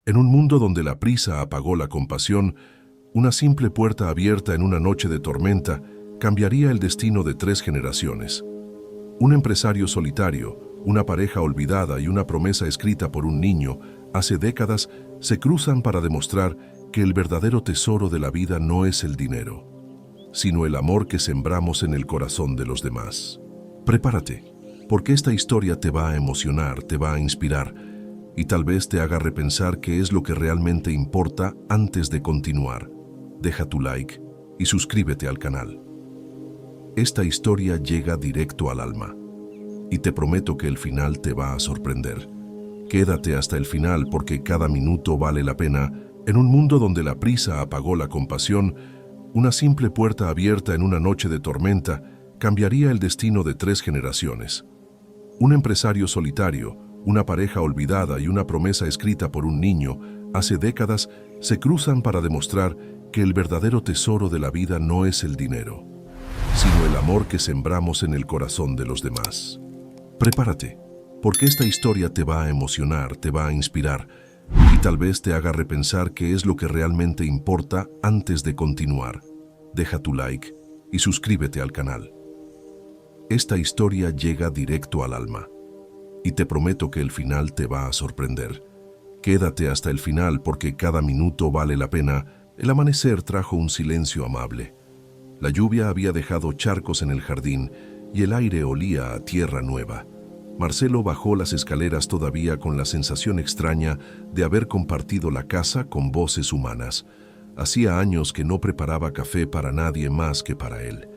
En un mundo donde la prisa apagó la compasión, una simple puerta abierta en una noche de tormenta cambiaría el destino de 3 generaciones. Un empresario solitario, una pareja olvidada y una promesa escrita por un niño hace décadas se cruzan para demostrar que el verdadero tesoro de la vida no es el dinero, sino el amor que sembramos en el corazón de los demás. Prepárate, porque esta historia te va a emocionar, te va a inspirar y tal vez te haga repensar qué es lo que realmente importa antes de continuar. Deja tu like y suscríbete al canal. Esta historia llega directo al alma y te prometo que el final te va a sorprender. Quédate hasta el final porque cada minuto vale la pena. En un mundo donde la prisa apagó la compasión, una simple puerta abierta en una noche de tormenta cambiaría el destino de 3 generaciones. Un empresario solitario, una pareja olvidada y una promesa escrita por un niño hace décadas se cruzan para demostrar que el verdadero tesoro de la vida no es el dinero, sino el amor que sembramos en el corazón de los demás. Prepárate, porque esta historia te va a emocionar, te va a inspirar y tal vez te haga repensar qué es lo que realmente importa antes de continuar. Deja tu like y suscríbete al canal. Esta historia llega directo al alma y te prometo que el final te va a sorprender. Quédate hasta el final porque cada minuto vale la pena. El amanecer trajo un silencio amable. La lluvia había dejado charcos en el jardín y el aire olía a tierra nueva. Marcelo bajó las escaleras todavía con la sensación extraña de haber compartido la casa con voces humanas. Hacía años que no preparaba café para nadie más que para él.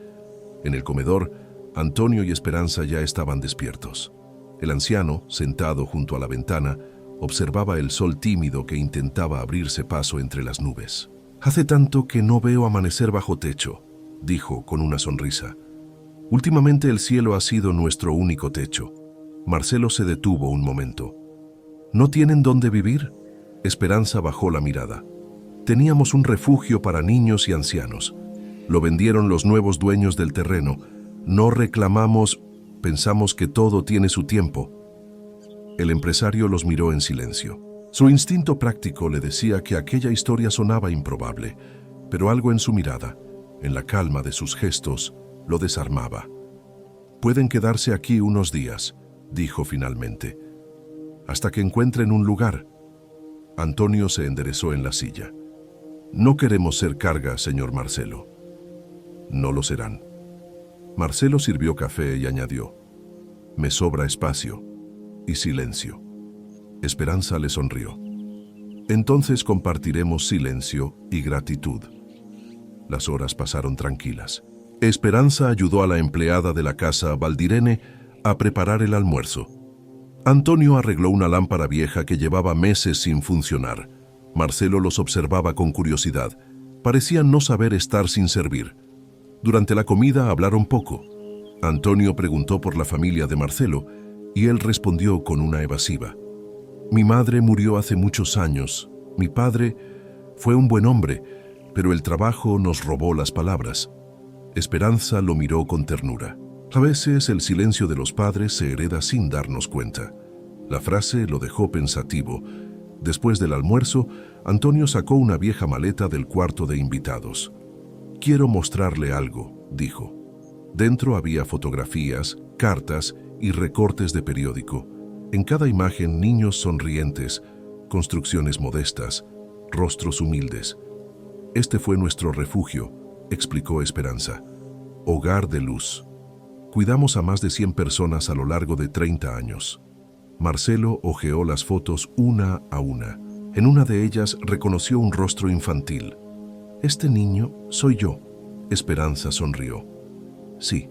En el comedor, Antonio y Esperanza ya estaban despiertos. El anciano, sentado junto a la ventana, observaba el sol tímido que intentaba abrirse paso entre las nubes. «Hace tanto que no veo amanecer bajo techo», dijo con una sonrisa. «Últimamente el cielo ha sido nuestro único techo». Marcelo se detuvo un momento. «¿No tienen dónde vivir?» Esperanza bajó la mirada. «Teníamos un refugio para niños y ancianos. Lo vendieron los nuevos dueños del terreno. No reclamamos, pensamos que todo tiene su tiempo». El empresario los miró en silencio. Su instinto práctico le decía que aquella historia sonaba improbable, pero algo en su mirada, en la calma de sus gestos, lo desarmaba. «Pueden quedarse aquí unos días», dijo finalmente, «hasta que encuentren un lugar». Antonio se enderezó en la silla. «No queremos ser carga, señor Marcelo». «No lo serán». Marcelo sirvió café y añadió, «Me sobra espacio y silencio». Esperanza le sonrió. «Entonces compartiremos silencio y gratitud». Las horas pasaron tranquilas. Esperanza ayudó a la empleada de la casa, Valdirene, a preparar el almuerzo. Antonio arregló una lámpara vieja que llevaba meses sin funcionar. Marcelo los observaba con curiosidad. Parecían no saber estar sin servir. Durante la comida hablaron poco. Antonio preguntó por la familia de Marcelo y él respondió con una evasiva. «Mi madre murió hace muchos años. Mi padre fue un buen hombre, pero el trabajo nos robó las palabras». Esperanza lo miró con ternura. A veces el silencio de los padres se hereda sin darnos cuenta. La frase lo dejó pensativo. Después del almuerzo, Antonio sacó una vieja maleta del cuarto de invitados. «Quiero mostrarle algo», dijo. Dentro había fotografías, cartas y recortes de periódico. En cada imagen niños sonrientes, construcciones modestas, rostros humildes. «Este fue nuestro refugio», explicó Esperanza. «Hogar de luz. Cuidamos a más de 100 personas a lo largo de 30 años». Marcelo hojeó las fotos una a una. En una de ellas reconoció un rostro infantil. «Este niño soy yo». Esperanza sonrió. «Sí,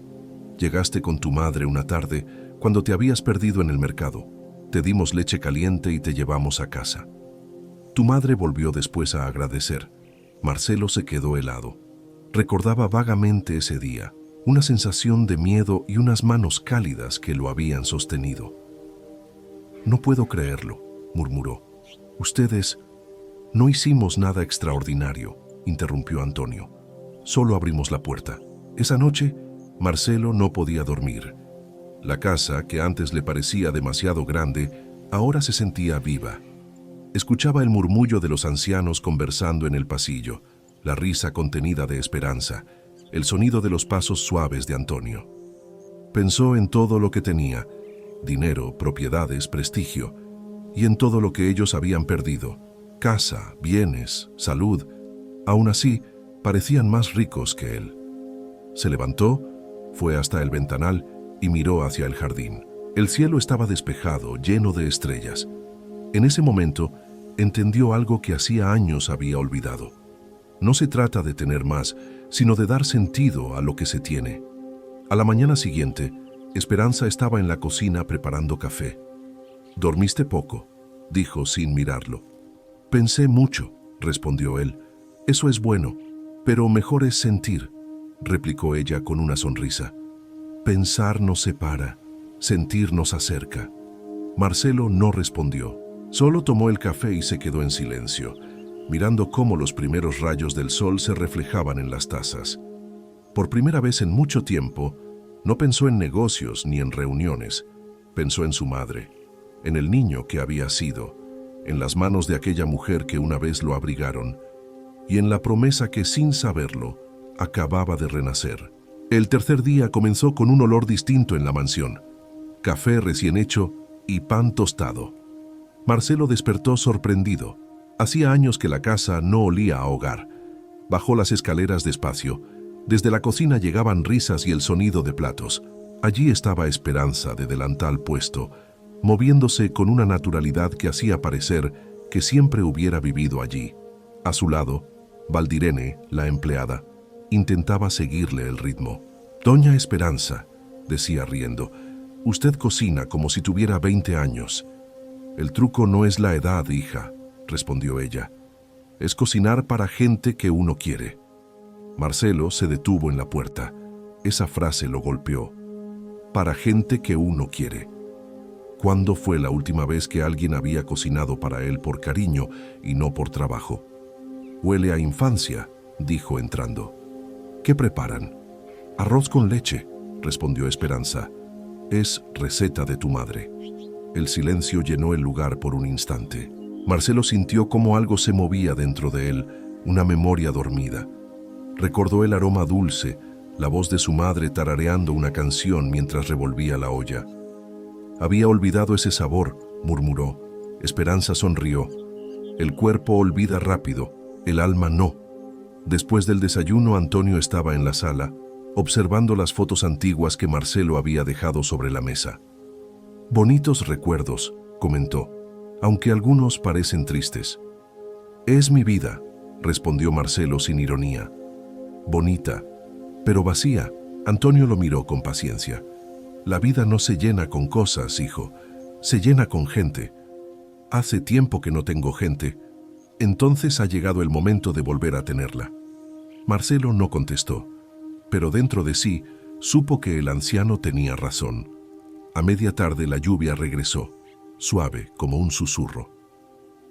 llegaste con tu madre una tarde cuando te habías perdido en el mercado. Te dimos leche caliente y te llevamos a casa». Tu madre volvió después a agradecer. Marcelo se quedó helado. Recordaba vagamente ese día, una sensación de miedo y unas manos cálidas que lo habían sostenido. «No puedo creerlo», murmuró. «Ustedes no hicimos nada extraordinario», interrumpió Antonio. «Solo abrimos la puerta». Esa noche, Marcelo no podía dormir. La casa, que antes le parecía demasiado grande, ahora se sentía viva. Escuchaba el murmullo de los ancianos conversando en el pasillo, la risa contenida de Esperanza, el sonido de los pasos suaves de Antonio. Pensó en todo lo que tenía, dinero, propiedades, prestigio, y en todo lo que ellos habían perdido, casa, bienes, salud. Aún así, parecían más ricos que él. Se levantó, fue hasta el ventanal y miró hacia el jardín. El cielo estaba despejado, lleno de estrellas. En ese momento, entendió algo que hacía años había olvidado. No se trata de tener más, sino de dar sentido a lo que se tiene. A la mañana siguiente, Esperanza estaba en la cocina preparando café. «¿Dormiste poco?», dijo sin mirarlo. «Pensé mucho», respondió él. «Eso es bueno, pero mejor es sentir», replicó ella con una sonrisa. «Pensar nos separa, sentir nos acerca». Marcelo no respondió. Solo tomó el café y se quedó en silencio, mirando cómo los primeros rayos del sol se reflejaban en las tazas. Por primera vez en mucho tiempo, no pensó en negocios ni en reuniones. Pensó en su madre, en el niño que había sido, en las manos de aquella mujer que una vez lo abrigaron, y en la promesa que, sin saberlo, acababa de renacer. El tercer día comenzó con un olor distinto en la mansión: café recién hecho y pan tostado. Marcelo despertó sorprendido. Hacía años que la casa no olía a hogar. Bajó las escaleras despacio. Desde la cocina llegaban risas y el sonido de platos. Allí estaba Esperanza, de delantal puesto, moviéndose con una naturalidad que hacía parecer que siempre hubiera vivido allí. A su lado, Valdirene, la empleada, intentaba seguirle el ritmo. «Doña Esperanza», decía riendo, «usted cocina como si tuviera 20 años». «El truco no es la edad, hija», respondió ella. «Es cocinar para gente que uno quiere». Marcelo se detuvo en la puerta. Esa frase lo golpeó. «Para gente que uno quiere». ¿Cuándo fue la última vez que alguien había cocinado para él por cariño y no por trabajo? «Huele a infancia», dijo entrando. «¿Qué preparan?» «Arroz con leche», respondió Esperanza. «Es receta de tu madre». El silencio llenó el lugar por un instante. Marcelo sintió como algo se movía dentro de él, una memoria dormida. Recordó el aroma dulce, la voz de su madre tarareando una canción mientras revolvía la olla. Había olvidado ese sabor, murmuró. Esperanza sonrió. El cuerpo olvida rápido, el alma no. Después del desayuno, Antonio estaba en la sala, observando las fotos antiguas que Marcelo había dejado sobre la mesa. «Bonitos recuerdos», comentó, «aunque algunos parecen tristes». «Es mi vida», respondió Marcelo sin ironía. «Bonita, pero vacía». Antonio lo miró con paciencia. «La vida no se llena con cosas, hijo, se llena con gente. Hace tiempo que no tengo gente, entonces ha llegado el momento de volver a tenerla». Marcelo no contestó, pero dentro de sí supo que el anciano tenía razón. A media tarde la lluvia regresó, suave como un susurro.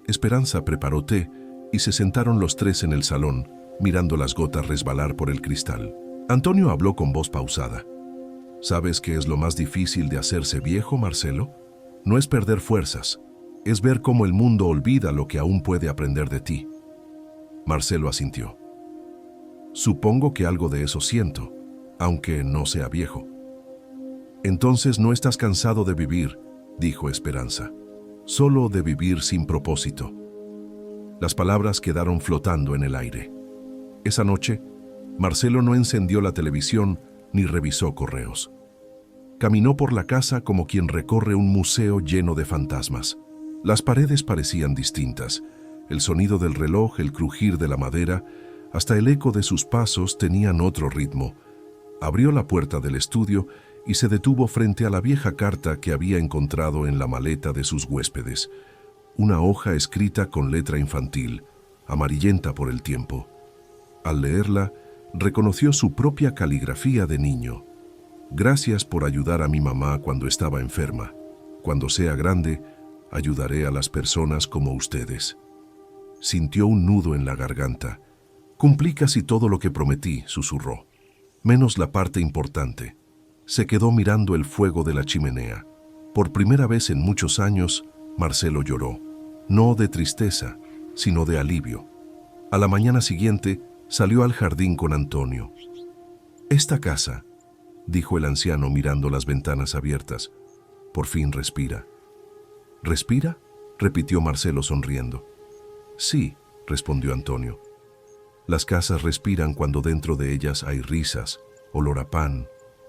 Esperanza preparó té y se sentaron los tres en el salón, mirando las gotas resbalar por el cristal. Antonio habló con voz pausada. «¿Sabes qué es lo más difícil de hacerse viejo, Marcelo? No es perder fuerzas, es ver cómo el mundo olvida lo que aún puede aprender de ti». Marcelo asintió. «Supongo que algo de eso siento, aunque no sea viejo». «Entonces no estás cansado de vivir», dijo Esperanza. «Solo de vivir sin propósito». Las palabras quedaron flotando en el aire. Esa noche, Marcelo no encendió la televisión ni revisó correos. Caminó por la casa como quien recorre un museo lleno de fantasmas. Las paredes parecían distintas. El sonido del reloj, el crujir de la madera, hasta el eco de sus pasos tenían otro ritmo. Abrió la puerta del estudio y se detuvo frente a la vieja carta que había encontrado en la maleta de sus huéspedes. Una hoja escrita con letra infantil, amarillenta por el tiempo. Al leerla, reconoció su propia caligrafía de niño. «Gracias por ayudar a mi mamá cuando estaba enferma. Cuando sea grande, ayudaré a las personas como ustedes». Sintió un nudo en la garganta. «Cumplí casi todo lo que prometí», susurró. «Menos la parte importante». Se quedó mirando el fuego de la chimenea. Por primera vez en muchos años, Marcelo lloró. no de tristeza, sino de alivio. A la mañana siguiente salió al jardín con Antonio. «Esta casa», dijo el anciano mirando las ventanas abiertas, «por fin respira». «¿Respira?», repitió Marcelo sonriendo. «Sí», respondió Antonio. «Las casas respiran cuando dentro de ellas hay risas, olor a pan,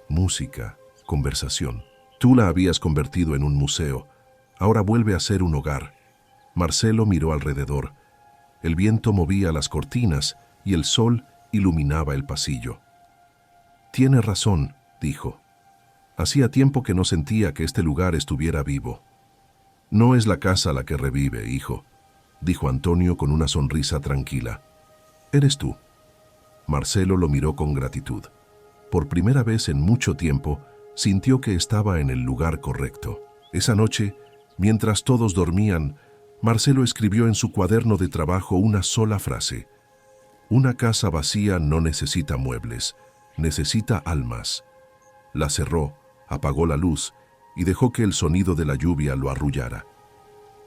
música, conversación. Tú la habías convertido en un museo, ahora vuelve a ser un hogar». Marcelo miró alrededor. El viento movía las cortinas y el sol iluminaba el pasillo. «Tiene razón», dijo. «Hacía tiempo que no sentía que este lugar estuviera vivo». «No es la casa la que revive, hijo», dijo Antonio con una sonrisa tranquila. «Eres tú». Marcelo lo miró con gratitud. Por primera vez en mucho tiempo, sintió que estaba en el lugar correcto. Esa noche, mientras todos dormían, Marcelo escribió en su cuaderno de trabajo una sola frase: «Una casa vacía no necesita muebles, necesita almas». La cerró, apagó la luz y dejó que el sonido de la lluvia lo arrullara.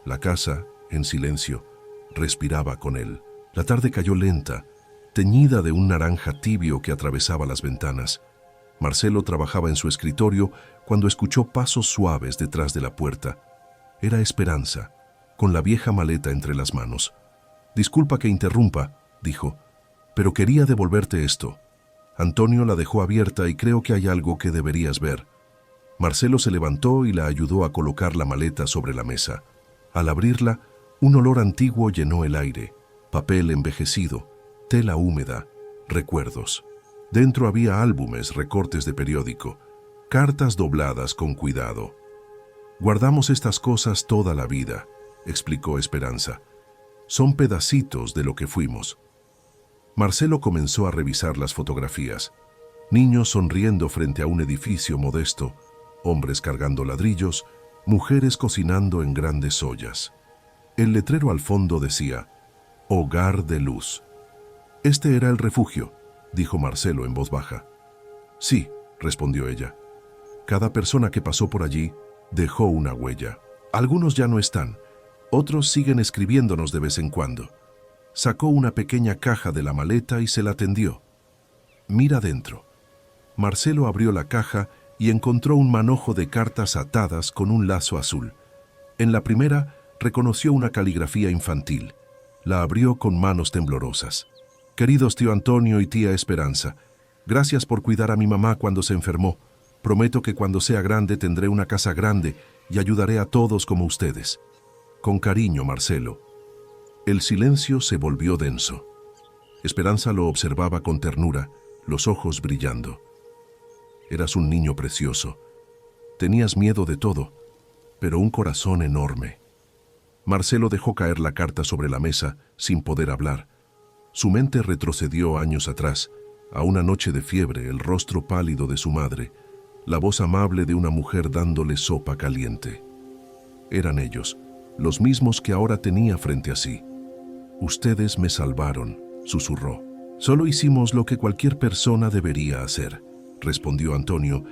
La casa, en silencio, respiraba con él. La tarde cayó lenta, teñida de un naranja tibio que atravesaba las ventanas. Marcelo trabajaba en su escritorio cuando escuchó pasos suaves detrás de la puerta. Era Esperanza, con la vieja maleta entre las manos. «Disculpa que interrumpa», dijo, «pero quería devolverte esto. Antonio la dejó abierta y creo que hay algo que deberías ver». Marcelo se levantó y la ayudó a colocar la maleta sobre la mesa. Al abrirla, un olor antiguo llenó el aire: papel envejecido, tela húmeda, recuerdos. Dentro había álbumes, recortes de periódico, cartas dobladas con cuidado. «Guardamos estas cosas toda la vida», explicó Esperanza. «Son pedacitos de lo que fuimos». Marcelo comenzó a revisar las fotografías. Niños sonriendo frente a un edificio modesto, hombres cargando ladrillos, mujeres cocinando en grandes ollas. El letrero al fondo decía: «Hogar de luz». «Este era el refugio», dijo Marcelo en voz baja. «Sí», respondió ella. «Cada persona que pasó por allí dejó una huella. Algunos ya no están, otros siguen escribiéndonos de vez en cuando». Sacó una pequeña caja de la maleta y se la tendió. «Mira dentro». Marcelo abrió la caja y encontró un manojo de cartas atadas con un lazo azul. En la primera reconoció una caligrafía infantil. La abrió con manos temblorosas. «Queridos tío Antonio y tía Esperanza, gracias por cuidar a mi mamá cuando se enfermó. Prometo que cuando sea grande tendré una casa grande y ayudaré a todos como ustedes. Con cariño, Marcelo». El silencio se volvió denso. Esperanza lo observaba con ternura, los ojos brillando. «Eras un niño precioso. Tenías miedo de todo, pero un corazón enorme». Marcelo dejó caer la carta sobre la mesa sin poder hablar. Su mente retrocedió años atrás, a una noche de fiebre, el rostro pálido de su madre, la voz amable de una mujer dándole sopa caliente. Eran ellos, los mismos que ahora tenía frente a sí. «Ustedes me salvaron», susurró. «Solo hicimos lo que cualquier persona debería hacer», respondió Antonio,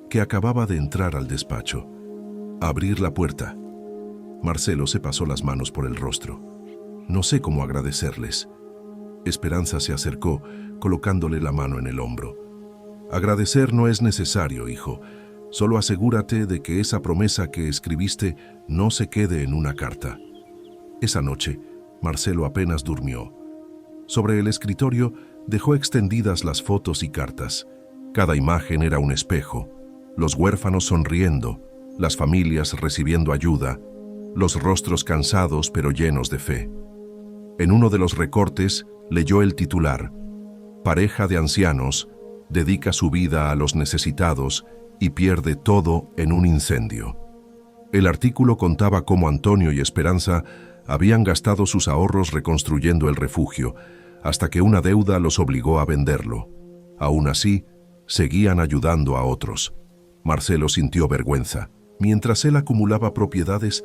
que acababa de entrar al despacho. «Abrir la puerta». Marcelo se pasó las manos por el rostro. «No sé cómo agradecerles». Esperanza se acercó, colocándole la mano en el hombro. «Agradecer no es necesario, hijo. Solo asegúrate de que esa promesa que escribiste no se quede en una carta». Esa noche, Marcelo apenas durmió. Sobre el escritorio dejó extendidas las fotos y cartas. Cada imagen era un espejo: los huérfanos sonriendo, las familias recibiendo ayuda, los rostros cansados pero llenos de fe. En uno de los recortes leyó el titular: «Pareja de ancianos dedica su vida a los necesitados y pierde todo en un incendio». El artículo contaba cómo Antonio y Esperanza habían gastado sus ahorros reconstruyendo el refugio, hasta que una deuda los obligó a venderlo. Aún así, seguían ayudando a otros. Marcelo sintió vergüenza. Mientras él acumulaba propiedades,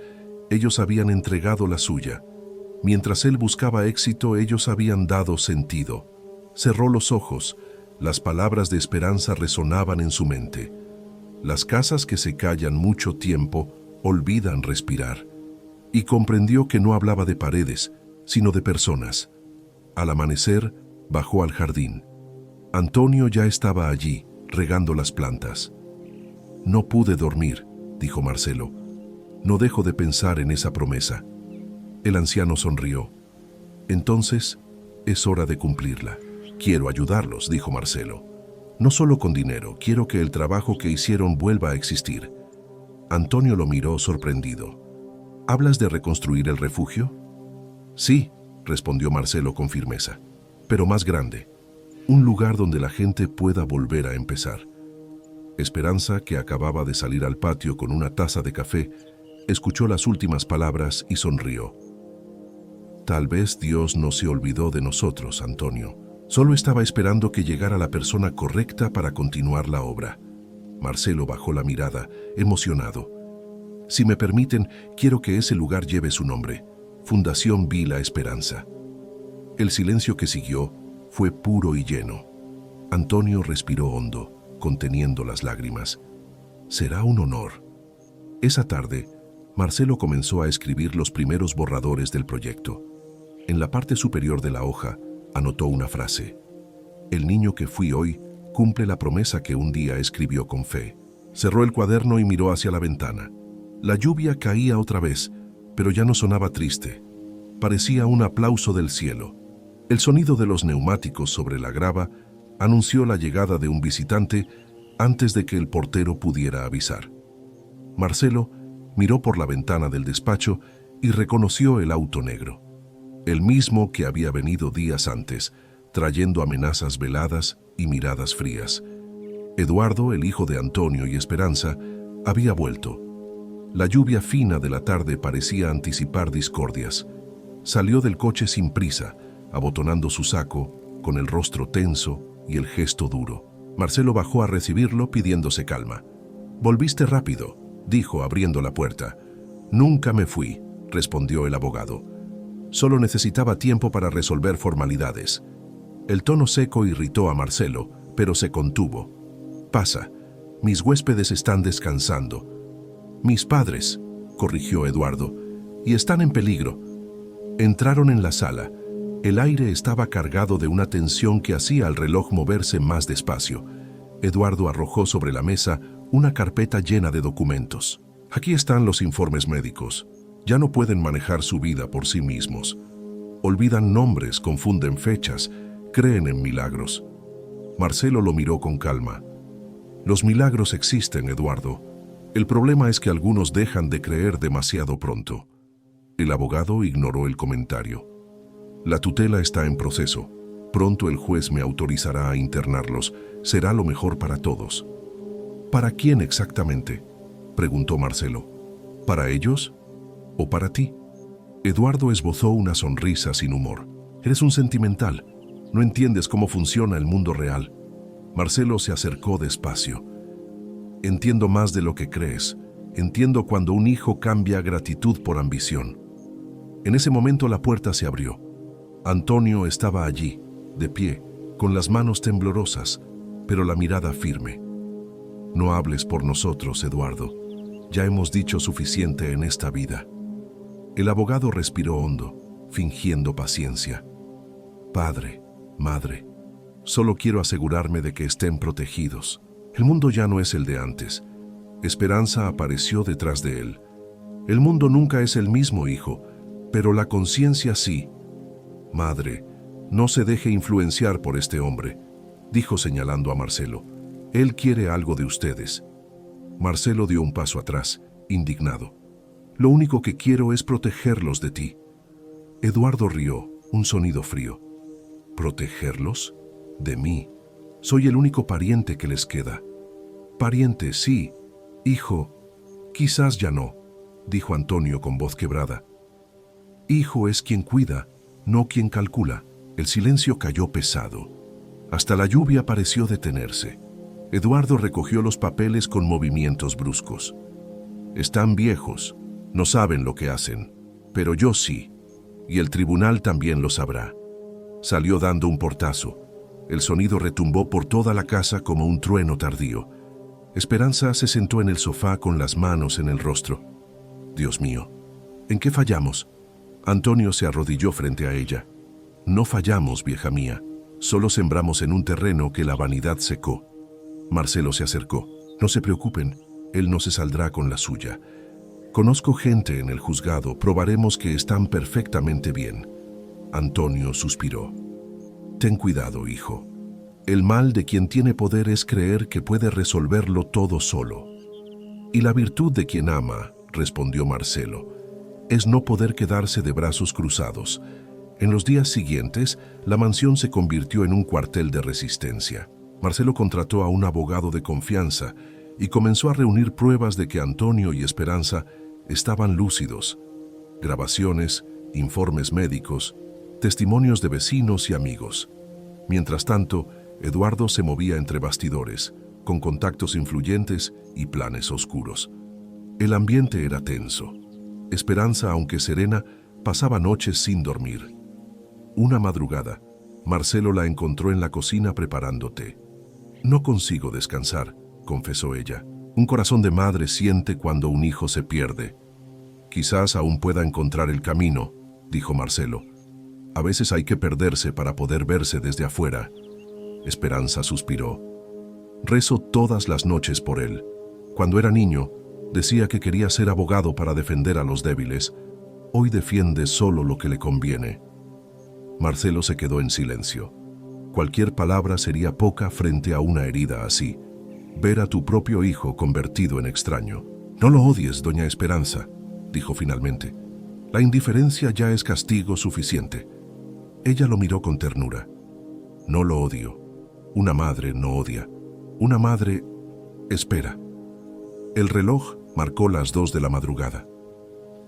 ellos habían entregado la suya. Mientras él buscaba éxito, ellos habían dado sentido. Cerró los ojos. Las palabras de Esperanza resonaban en su mente. Las casas que se callan mucho tiempo olvidan respirar. y comprendió que no hablaba de paredes, sino de personas. Al amanecer, bajó al jardín. Antonio ya estaba allí, regando las plantas. «No pude dormir», dijo Marcelo. «No dejo de pensar en esa promesa». El anciano sonrió. «Entonces, es hora de cumplirla». «Quiero ayudarlos», dijo Marcelo. «No solo con dinero, quiero que el trabajo que hicieron vuelva a existir». Antonio lo miró sorprendido. «¿Hablas de reconstruir el refugio?» «Sí», respondió Marcelo con firmeza, «pero más grande. Un lugar donde la gente pueda volver a empezar». Esperanza, que acababa de salir al patio con una taza de café, escuchó las últimas palabras y sonrió. «Tal vez Dios no se olvidó de nosotros, Antonio. Solo estaba esperando que llegara la persona correcta para continuar la obra». Marcelo bajó la mirada, emocionado. «Si me permiten, quiero que ese lugar lleve su nombre, Fundación Vila Esperanza». El silencio que siguió fue puro y lleno. Antonio respiró hondo, conteniendo las lágrimas. «Será un honor». Esa tarde, Marcelo comenzó a escribir los primeros borradores del proyecto. En la parte superior de la hoja, anotó una frase: «El niño que fui hoy cumple la promesa que un día escribió con fe». Cerró el cuaderno y miró hacia la ventana. La lluvia caía otra vez, pero ya no sonaba triste. Parecía un aplauso del cielo. El sonido de los neumáticos sobre la grava anunció la llegada de un visitante antes de que el portero pudiera avisar. Marcelo miró por la ventana del despacho y reconoció el auto negro, el mismo que había venido días antes, trayendo amenazas veladas y miradas frías. Eduardo, el hijo de Antonio y Esperanza, había vuelto. La lluvia fina de la tarde parecía anticipar discordias. Salió del coche sin prisa, abotonando su saco, con el rostro tenso y el gesto duro. Marcelo bajó a recibirlo pidiéndose calma. «Volviste rápido», dijo abriendo la puerta. «Nunca me fui», respondió el abogado. «Solo necesitaba tiempo para resolver formalidades». El tono seco irritó a Marcelo, pero se contuvo. «Pasa, mis huéspedes están descansando». «Mis padres», corrigió Eduardo, «y están en peligro». Entraron en la sala. El aire estaba cargado de una tensión que hacía al reloj moverse más despacio. Eduardo arrojó sobre la mesa una carpeta llena de documentos. «Aquí están los informes médicos. Ya no pueden manejar su vida por sí mismos. Olvidan nombres, confunden fechas, creen en milagros». Marcelo lo miró con calma. «Los milagros existen, Eduardo. El problema es que algunos dejan de creer demasiado pronto». El abogado ignoró el comentario. «La tutela está en proceso. Pronto el juez me autorizará a internarlos. Será lo mejor para todos». «¿Para quién exactamente?», preguntó Marcelo. «¿Para ellos o para ti?». Eduardo esbozó una sonrisa sin humor. «Eres un sentimental. No entiendes cómo funciona el mundo real». Marcelo se acercó despacio. «Entiendo más de lo que crees. Entiendo cuando un hijo cambia gratitud por ambición». En ese momento la puerta se abrió. Antonio estaba allí, de pie, con las manos temblorosas, pero la mirada firme. «No hables por nosotros, Eduardo. Ya hemos dicho suficiente en esta vida». El abogado respiró hondo, fingiendo paciencia. «Padre, madre, solo quiero asegurarme de que estén protegidos. El mundo ya no es el de antes». Esperanza apareció detrás de él. «El mundo nunca es el mismo, hijo, pero la conciencia sí». «Madre, no se deje influenciar por este hombre», dijo señalando a Marcelo. «Él quiere algo de ustedes». Marcelo dio un paso atrás, indignado. «Lo único que quiero es protegerlos de ti». Eduardo rió, un sonido frío. «¿Protegerlos? ¿De mí? Soy el único pariente que les queda». «Pariente, sí. Hijo, quizás ya no», dijo Antonio con voz quebrada. «Hijo es quien cuida, no quien calcula». El silencio cayó pesado. Hasta la lluvia pareció detenerse. Eduardo recogió los papeles con movimientos bruscos. «Están viejos, no saben lo que hacen, pero yo sí, y el tribunal también lo sabrá». Salió dando un portazo. El sonido retumbó por toda la casa como un trueno tardío. Esperanza se sentó en el sofá con las manos en el rostro. «Dios mío, ¿En qué fallamos? Antonio se arrodilló frente a ella. No fallamos, vieja mía. Solo sembramos en un terreno que la vanidad secó. Marcelo se acercó. No se preocupen, él no se saldrá con la suya. Conozco gente en el juzgado, probaremos que están perfectamente bien. Antonio suspiró. Ten cuidado, hijo. El mal de quien tiene poder es creer que puede resolverlo todo solo. Y la virtud de quien ama, respondió Marcelo, es no poder quedarse de brazos cruzados. En los días siguientes, la mansión se convirtió en un cuartel de resistencia. Marcelo contrató a un abogado de confianza y comenzó a reunir pruebas de que Antonio y Esperanza estaban lúcidos. Grabaciones, informes médicos, testimonios de vecinos y amigos. Mientras tanto, Eduardo se movía entre bastidores, con contactos influyentes y planes oscuros. El ambiente era tenso. Esperanza, aunque serena, pasaba noches sin dormir. Una madrugada, Marcelo la encontró en la cocina preparando té. No consigo descansar, confesó ella. Un corazón de madre siente cuando un hijo se pierde. Quizás aún pueda encontrar el camino, dijo Marcelo. A veces hay que perderse para poder verse desde afuera. Esperanza suspiró. Rezo todas las noches por él. Cuando era niño, decía que quería ser abogado para defender a los débiles. Hoy defiende solo lo que le conviene. Marcelo se quedó en silencio. Cualquier palabra sería poca frente a una herida así. Ver a tu propio hijo convertido en extraño. No lo odies, doña Esperanza, dijo finalmente. La indiferencia ya es castigo suficiente. Ella lo miró con ternura. No lo odio. Una madre no odia. Una madre espera. El reloj marcó las 2 de la madrugada.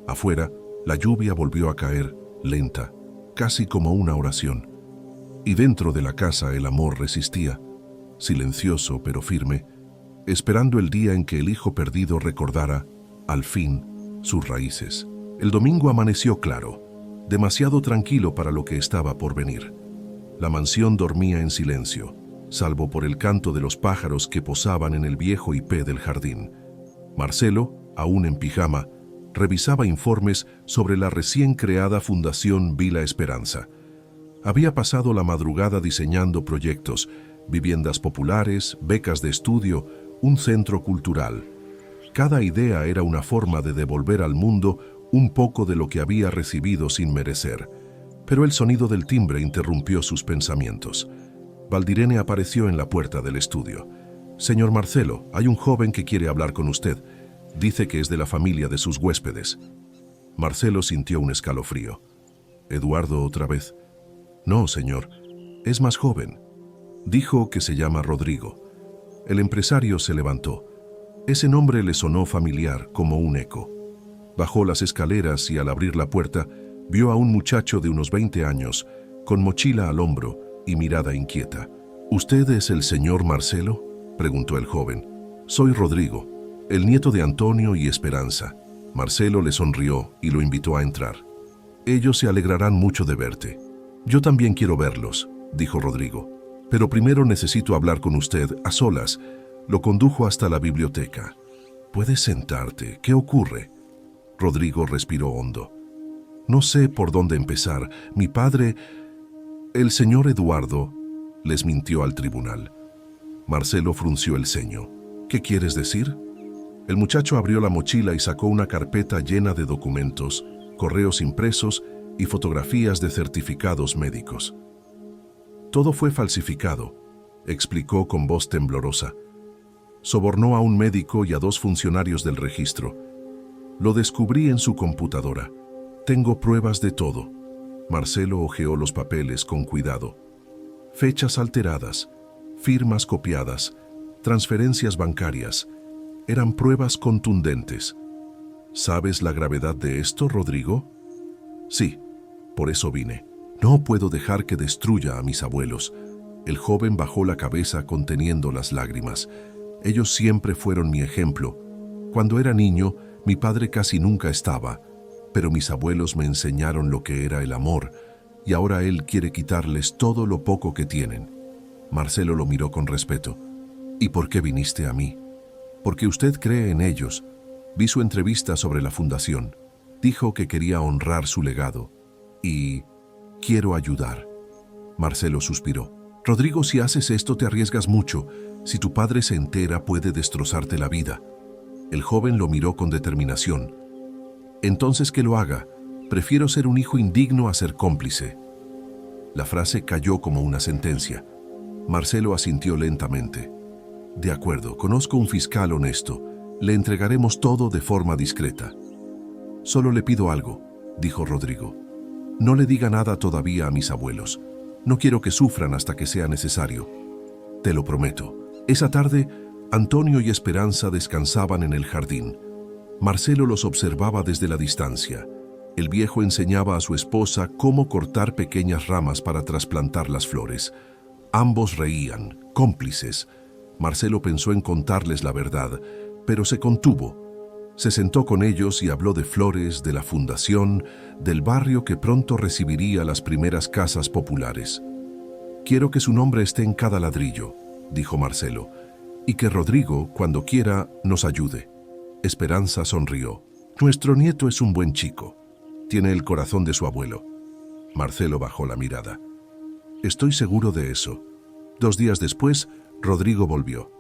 Afuera, la lluvia volvió a caer, lenta, casi como una oración. Y dentro de la casa el amor resistía, silencioso pero firme, esperando el día en que el hijo perdido recordara, al fin, sus raíces. El domingo amaneció claro, demasiado tranquilo para lo que estaba por venir. La mansión dormía en silencio, salvo por el canto de los pájaros que posaban en el viejo hipé del jardín. Marcelo, aún en pijama, revisaba informes sobre la recién creada Fundación Vila Esperanza. Había pasado la madrugada diseñando proyectos, viviendas populares, becas de estudio, un centro cultural. Cada idea era una forma de devolver al mundo un poco de lo que había recibido sin merecer. Pero el sonido del timbre interrumpió sus pensamientos. Valdirene apareció en la puerta del estudio. «Señor Marcelo, hay un joven que quiere hablar con usted. Dice que es de la familia de sus huéspedes». Marcelo sintió un escalofrío. «¿Eduardo otra vez?» «No, señor. Es más joven. Dijo que se llama Rodrigo». El empresario se levantó. Ese nombre le sonó familiar, como un eco. Bajó las escaleras y al abrir la puerta, vio a un muchacho de unos 20 años, con mochila al hombro y mirada inquieta. «¿Usted es el señor Marcelo?», preguntó el joven. «Soy Rodrigo, el nieto de Antonio y Esperanza». Marcelo le sonrió y lo invitó a entrar. «Ellos se alegrarán mucho de verte». «Yo también quiero verlos», dijo Rodrigo. «Pero primero necesito hablar con usted a solas». Lo condujo hasta la biblioteca. «Puedes sentarte. ¿Qué ocurre?». Rodrigo respiró hondo. «No sé por dónde empezar. Mi padre, el señor Eduardo, les mintió al tribunal». Marcelo frunció el ceño. «¿Qué quieres decir?». El muchacho abrió la mochila y sacó una carpeta llena de documentos, correos impresos y fotografías de certificados médicos. «Todo fue falsificado», explicó con voz temblorosa. «Sobornó a un médico y a 2 funcionarios del registro. Lo descubrí en su computadora. Tengo pruebas de todo». Marcelo hojeó los papeles con cuidado. Fechas alteradas, firmas copiadas, transferencias bancarias. Eran pruebas contundentes. ¿Sabes la gravedad de esto, Rodrigo? «Sí, por eso vine. No puedo dejar que destruya a mis abuelos». El joven bajó la cabeza conteniendo las lágrimas. «Ellos siempre fueron mi ejemplo. Cuando era niño, mi padre casi nunca estaba, pero mis abuelos me enseñaron lo que era el amor, y ahora él quiere quitarles todo lo poco que tienen». Marcelo lo miró con respeto. «¿Y por qué viniste a mí?». «Porque usted cree en ellos. Vi su entrevista sobre la fundación. Dijo que quería honrar su legado. Y quiero ayudar. Marcelo suspiró. Rodrigo, si haces esto te arriesgas mucho. Si tu padre se entera puede destrozarte la vida. El joven lo miró con determinación. Entonces que lo haga. Prefiero ser un hijo indigno a ser cómplice. La frase cayó como una sentencia. Marcelo asintió lentamente. De acuerdo, conozco un fiscal honesto. Le entregaremos todo de forma discreta. Solo le pido algo, dijo Rodrigo. No le diga nada todavía a mis abuelos. No quiero que sufran hasta que sea necesario. Te lo prometo. Esa tarde, Antonio y Esperanza descansaban en el jardín. Marcelo los observaba desde la distancia. El viejo enseñaba a su esposa cómo cortar pequeñas ramas para trasplantar las flores. Ambos reían, cómplices. Marcelo pensó en contarles la verdad, pero se contuvo. Se sentó con ellos y habló de flores, de la fundación, del barrio que pronto recibiría las primeras casas populares. Quiero que su nombre esté en cada ladrillo, dijo Marcelo, y que Rodrigo, cuando quiera, nos ayude. Esperanza sonrió. Nuestro nieto es un buen chico. Tiene el corazón de su abuelo. Marcelo bajó la mirada. Estoy seguro de eso. 2 días después, Rodrigo volvió.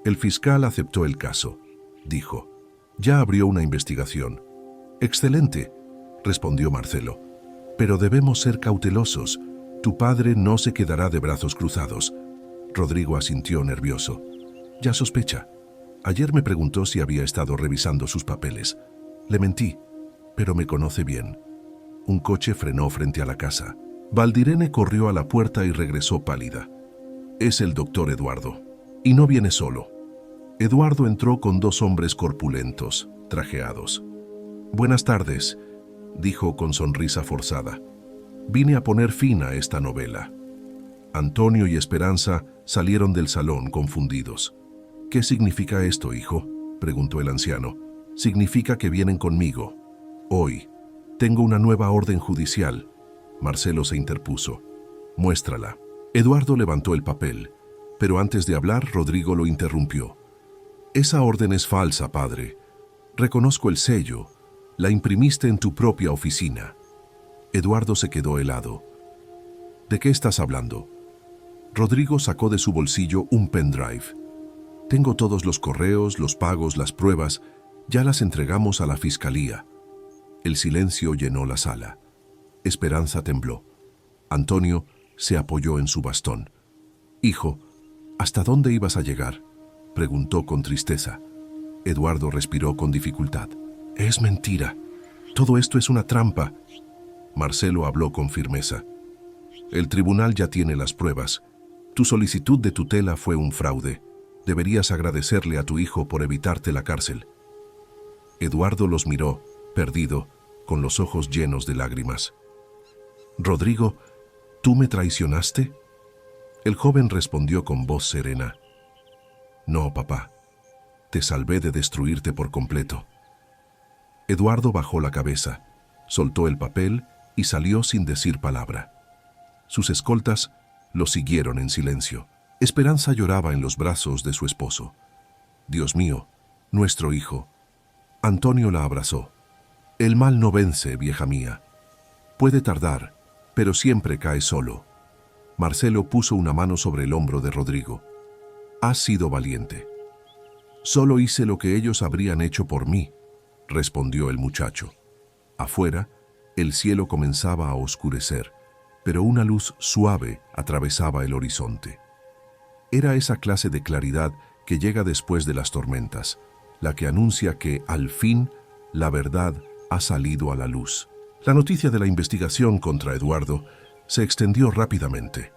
El fiscal aceptó el caso, dijo. Ya abrió una investigación. Excelente, respondió Marcelo. Pero debemos ser cautelosos. Tu padre no se quedará de brazos cruzados. Rodrigo asintió nervioso. Ya sospecha. Ayer me preguntó si había estado revisando sus papeles. Le mentí, pero me conoce bien. Un coche frenó frente a la casa. Valdirene corrió a la puerta y regresó pálida. Es el doctor Eduardo. Y no viene solo. Eduardo entró con 2 hombres corpulentos, trajeados. Buenas tardes, dijo con sonrisa forzada. Vine a poner fin a esta novela. Antonio y Esperanza salieron del salón confundidos. ¿Qué significa esto, hijo?, preguntó el anciano. Significa que vienen conmigo. Hoy. Tengo una nueva orden judicial. Marcelo se interpuso. Muéstrala. Eduardo levantó el papel, pero antes de hablar, Rodrigo lo interrumpió. Esa orden es falsa, padre. Reconozco el sello. La imprimiste en tu propia oficina. Eduardo se quedó helado. ¿De qué estás hablando? Rodrigo sacó de su bolsillo un pendrive. Tengo todos los correos, los pagos, las pruebas. Ya las entregamos a la fiscalía. El silencio llenó la sala. Esperanza tembló. Antonio se apoyó en su bastón. Hijo, ¿hasta dónde ibas a llegar?, preguntó con tristeza. Eduardo respiró con dificultad. Es mentira. Todo esto es una trampa. Marcelo habló con firmeza. El tribunal ya tiene las pruebas. Tu solicitud de tutela fue un fraude. Deberías agradecerle a tu hijo por evitarte la cárcel. Eduardo los miró, perdido, con los ojos llenos de lágrimas. Rodrigo, ¿tú me traicionaste? El joven respondió con voz serena. No, papá. Te salvé de destruirte por completo. Eduardo bajó la cabeza, soltó el papel y salió sin decir palabra. Sus escoltas lo siguieron en silencio. Esperanza lloraba en los brazos de su esposo. Dios mío, nuestro hijo. Antonio la abrazó. El mal no vence, vieja mía. Puede tardar, pero siempre cae solo. Marcelo puso una mano sobre el hombro de Rodrigo. Has sido valiente. Solo hice lo que ellos habrían hecho por mí, respondió el muchacho. Afuera, el cielo comenzaba a oscurecer, pero una luz suave atravesaba el horizonte. Era esa clase de claridad que llega después de las tormentas, la que anuncia que, al fin, la verdad ha salido a la luz. La noticia de la investigación contra Eduardo se extendió rápidamente.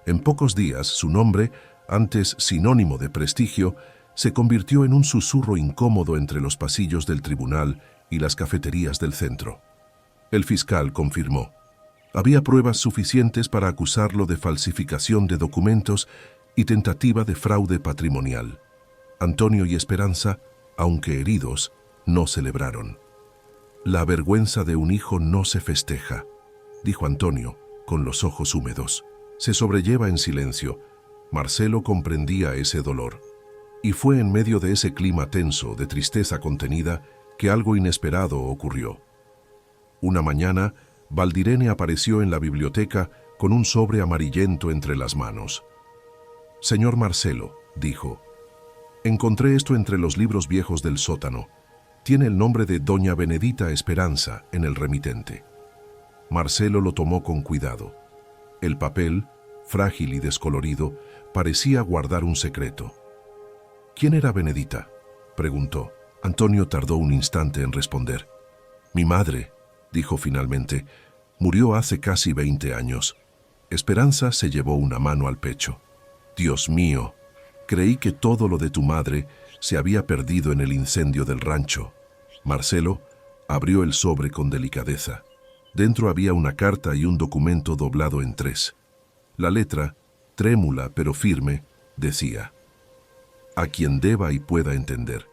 En pocos días, su nombre, antes sinónimo de prestigio, se convirtió en un susurro incómodo entre los pasillos del tribunal y las cafeterías del centro. El fiscal confirmó. Había pruebas suficientes para acusarlo de falsificación de documentos y tentativa de fraude patrimonial. Antonio y Esperanza, aunque heridos, no celebraron. La vergüenza de un hijo no se festeja, dijo Antonio, con los ojos húmedos. Se sobrelleva en silencio. Marcelo comprendía ese dolor. Y fue en medio de ese clima tenso, de tristeza contenida, que algo inesperado ocurrió. Una mañana, Valdirene apareció en la biblioteca con un sobre amarillento entre las manos. «Señor Marcelo», dijo, «encontré esto entre los libros viejos del sótano. Tiene el nombre de Doña Benedita Esperanza en el remitente». Marcelo lo tomó con cuidado. El papel, frágil y descolorido, parecía guardar un secreto. «¿Quién era Benedita?», preguntó. Antonio tardó un instante en responder. «Mi madre», dijo finalmente, «murió hace casi 20 años». Esperanza se llevó una mano al pecho. «Dios mío, creí que todo lo de tu madre se había perdido en el incendio del rancho». Marcelo abrió el sobre con delicadeza. Dentro había una carta y un documento doblado en 3. La letra, trémula pero firme, decía: «A quien deba y pueda entender».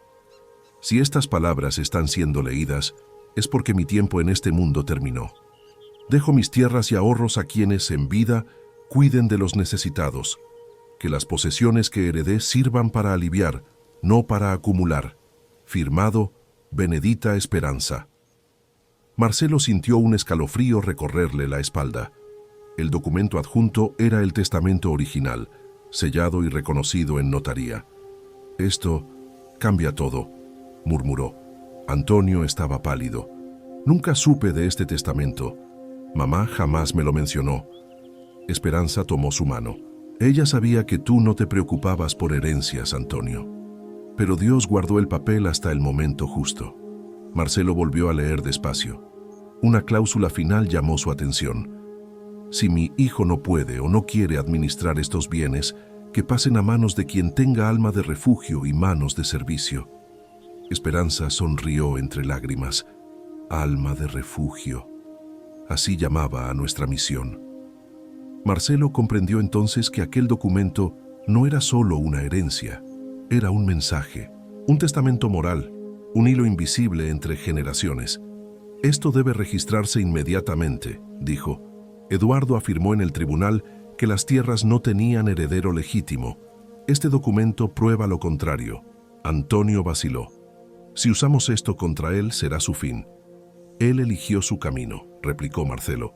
Si estas palabras están siendo leídas, es porque mi tiempo en este mundo terminó. Dejo mis tierras y ahorros a quienes en vida cuiden de los necesitados. Que las posesiones que heredé sirvan para aliviar, no para acumular. Firmado, Benedita Esperanza. Marcelo sintió un escalofrío recorrerle la espalda. El documento adjunto era el testamento original, sellado y reconocido en notaría. «Esto cambia todo», murmuró. Antonio estaba pálido. «Nunca supe de este testamento. Mamá jamás me lo mencionó». Esperanza tomó su mano. «Ella sabía que tú no te preocupabas por herencias, Antonio. Pero Dios guardó el papel hasta el momento justo». Marcelo volvió a leer despacio. Una cláusula final llamó su atención. «Si mi hijo no puede o no quiere administrar estos bienes, que pasen a manos de quien tenga alma de refugio y manos de servicio». Esperanza sonrió entre lágrimas. «Alma de refugio». Así llamaba a nuestra misión. Marcelo comprendió entonces que aquel documento no era solo una herencia, era un mensaje, un testamento moral, un hilo invisible entre generaciones. «Esto debe registrarse inmediatamente», dijo. Eduardo afirmó en el tribunal que las tierras no tenían heredero legítimo. Este documento prueba lo contrario. Antonio vaciló. «Si usamos esto contra él, será su fin». «Él eligió su camino», replicó Marcelo.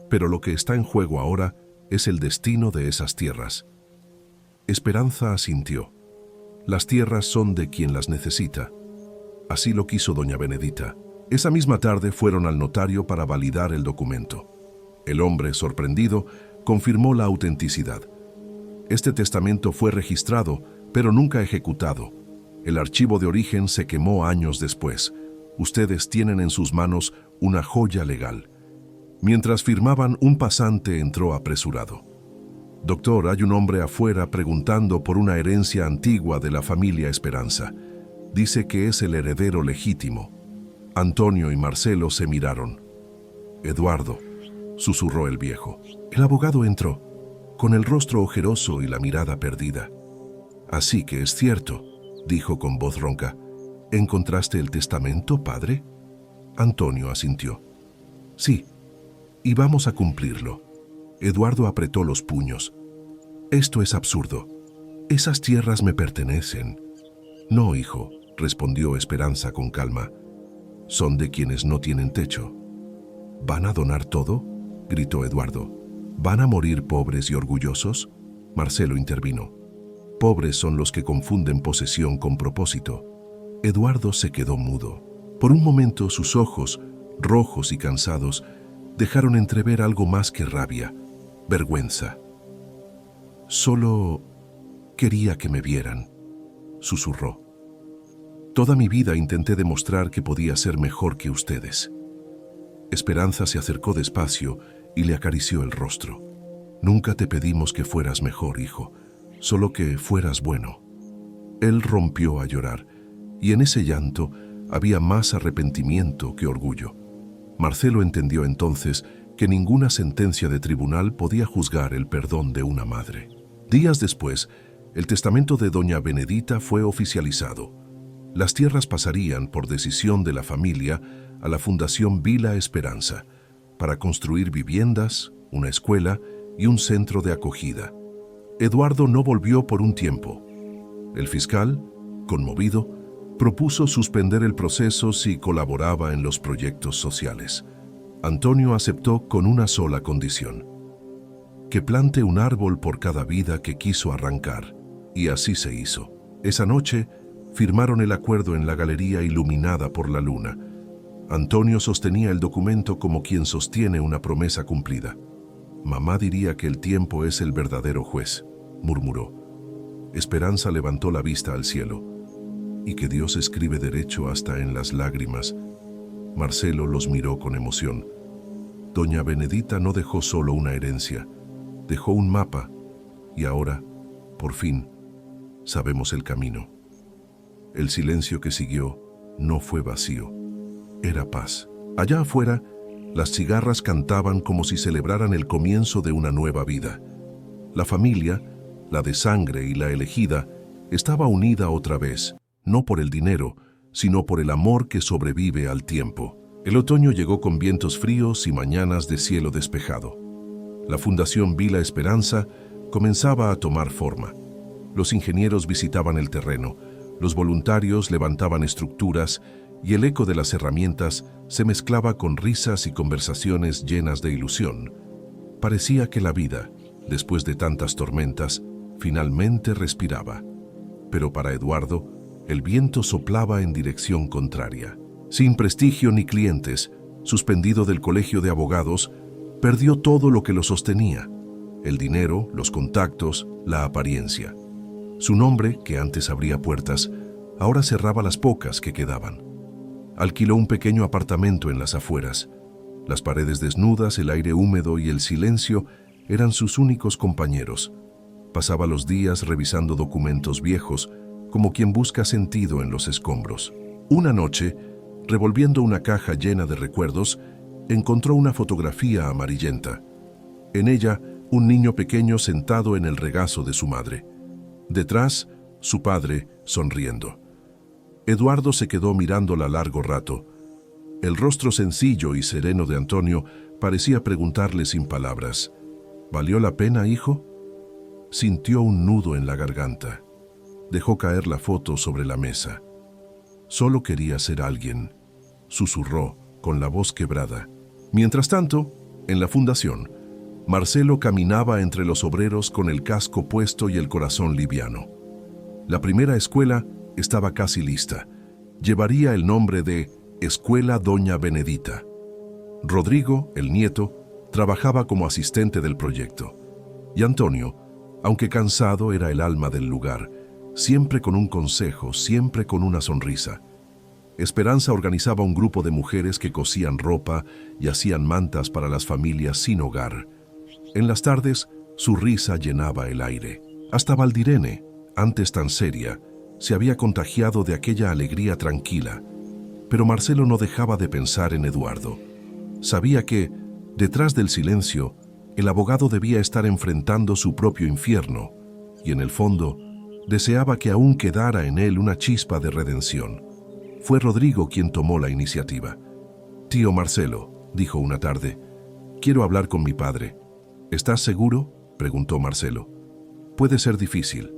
«Pero lo que está en juego ahora es el destino de esas tierras». Esperanza asintió. «Las tierras son de quien las necesita». Así lo quiso doña Benedita. Esa misma tarde fueron al notario para validar el documento. El hombre, sorprendido, confirmó la autenticidad. Este testamento fue registrado, pero nunca ejecutado. El archivo de origen se quemó años después. Ustedes tienen en sus manos una joya legal. Mientras firmaban, un pasante entró apresurado. «Doctor, hay un hombre afuera preguntando por una herencia antigua de la familia Esperanza. Dice que es el heredero legítimo». Antonio y Marcelo se miraron. «Eduardo», susurró el viejo. El abogado entró, con el rostro ojeroso y la mirada perdida. «Así que es cierto», dijo con voz ronca. «¿Encontraste el testamento, padre?» Antonio asintió. «Sí, y vamos a cumplirlo». Eduardo apretó los puños. «Esto es absurdo. Esas tierras me pertenecen». «No, hijo», respondió Esperanza con calma. «Son de quienes no tienen techo». «¿Van a donar todo?», gritó Eduardo. «¿Van a morir pobres y orgullosos?». Marcelo intervino. «Pobres son los que confunden posesión con propósito». Eduardo se quedó mudo. Por un momento sus ojos, rojos y cansados, dejaron entrever algo más que rabia, vergüenza. «Solo quería que me vieran», susurró. «Toda mi vida intenté demostrar que podía ser mejor que ustedes». Esperanza se acercó despacio y le acarició el rostro. «Nunca te pedimos que fueras mejor, hijo, solo que fueras bueno». Él rompió a llorar, y en ese llanto había más arrepentimiento que orgullo. Marcelo entendió entonces que ninguna sentencia de tribunal podía juzgar el perdón de una madre. Días después, el testamento de doña Benedita fue oficializado. Las tierras pasarían, por decisión de la familia, a la Fundación Vila Esperanza, para construir viviendas, una escuela y un centro de acogida. Eduardo no volvió por un tiempo. El fiscal, conmovido, propuso suspender el proceso si colaboraba en los proyectos sociales. Antonio aceptó con una sola condición: que plante un árbol por cada vida que quiso arrancar. Y así se hizo. Esa noche firmaron el acuerdo en la galería iluminada por la luna. Antonio sostenía el documento como quien sostiene una promesa cumplida. «Mamá diría que el tiempo es el verdadero juez», murmuró. Esperanza levantó la vista al cielo. «Y que Dios escribe derecho hasta en las lágrimas». Marcelo los miró con emoción. Doña Benedita no dejó solo una herencia, dejó un mapa, y ahora, por fin, sabemos el camino. El silencio que siguió no fue vacío, era paz. Allá afuera, las cigarras cantaban como si celebraran el comienzo de una nueva vida. La familia, la de sangre y la elegida, estaba unida otra vez, no por el dinero, sino por el amor que sobrevive al tiempo. El otoño llegó con vientos fríos y mañanas de cielo despejado. La Fundación Vila Esperanza comenzaba a tomar forma. Los ingenieros visitaban el terreno, los voluntarios levantaban estructuras y el eco de las herramientas se mezclaba con risas y conversaciones llenas de ilusión. Parecía que la vida, después de tantas tormentas, finalmente respiraba. Pero para Eduardo, el viento soplaba en dirección contraria. Sin prestigio ni clientes, suspendido del colegio de abogados, perdió todo lo que lo sostenía: el dinero, los contactos, la apariencia. Su nombre, que antes abría puertas, ahora cerraba las pocas que quedaban. Alquiló un pequeño apartamento en las afueras. Las paredes desnudas, el aire húmedo y el silencio eran sus únicos compañeros. Pasaba los días revisando documentos viejos, como quien busca sentido en los escombros. Una noche, revolviendo una caja llena de recuerdos, encontró una fotografía amarillenta. En ella, un niño pequeño sentado en el regazo de su madre. Detrás, su padre, sonriendo. Eduardo se quedó mirándola largo rato. El rostro sencillo y sereno de Antonio parecía preguntarle sin palabras: ¿valió la pena, hijo? Sintió un nudo en la garganta. Dejó caer la foto sobre la mesa. Solo quería ser alguien, susurró con la voz quebrada. Mientras tanto, en la fundación, Marcelo caminaba entre los obreros con el casco puesto y el corazón liviano. La primera escuela estaba casi lista. Llevaría el nombre de Escuela Doña Benedita. Rodrigo, el nieto, trabajaba como asistente del proyecto. Y Antonio, aunque cansado, era el alma del lugar, siempre con un consejo, siempre con una sonrisa. Esperanza organizaba un grupo de mujeres que cosían ropa y hacían mantas para las familias sin hogar. En las tardes, su risa llenaba el aire. Hasta Valdirene, antes tan seria, se había contagiado de aquella alegría tranquila. Pero Marcelo no dejaba de pensar en Eduardo. Sabía que, detrás del silencio, el abogado debía estar enfrentando su propio infierno, y en el fondo, deseaba que aún quedara en él una chispa de redención. Fue Rodrigo quien tomó la iniciativa. «Tío Marcelo», dijo una tarde, «quiero hablar con mi padre». «¿Estás seguro?», preguntó Marcelo. «Puede ser difícil.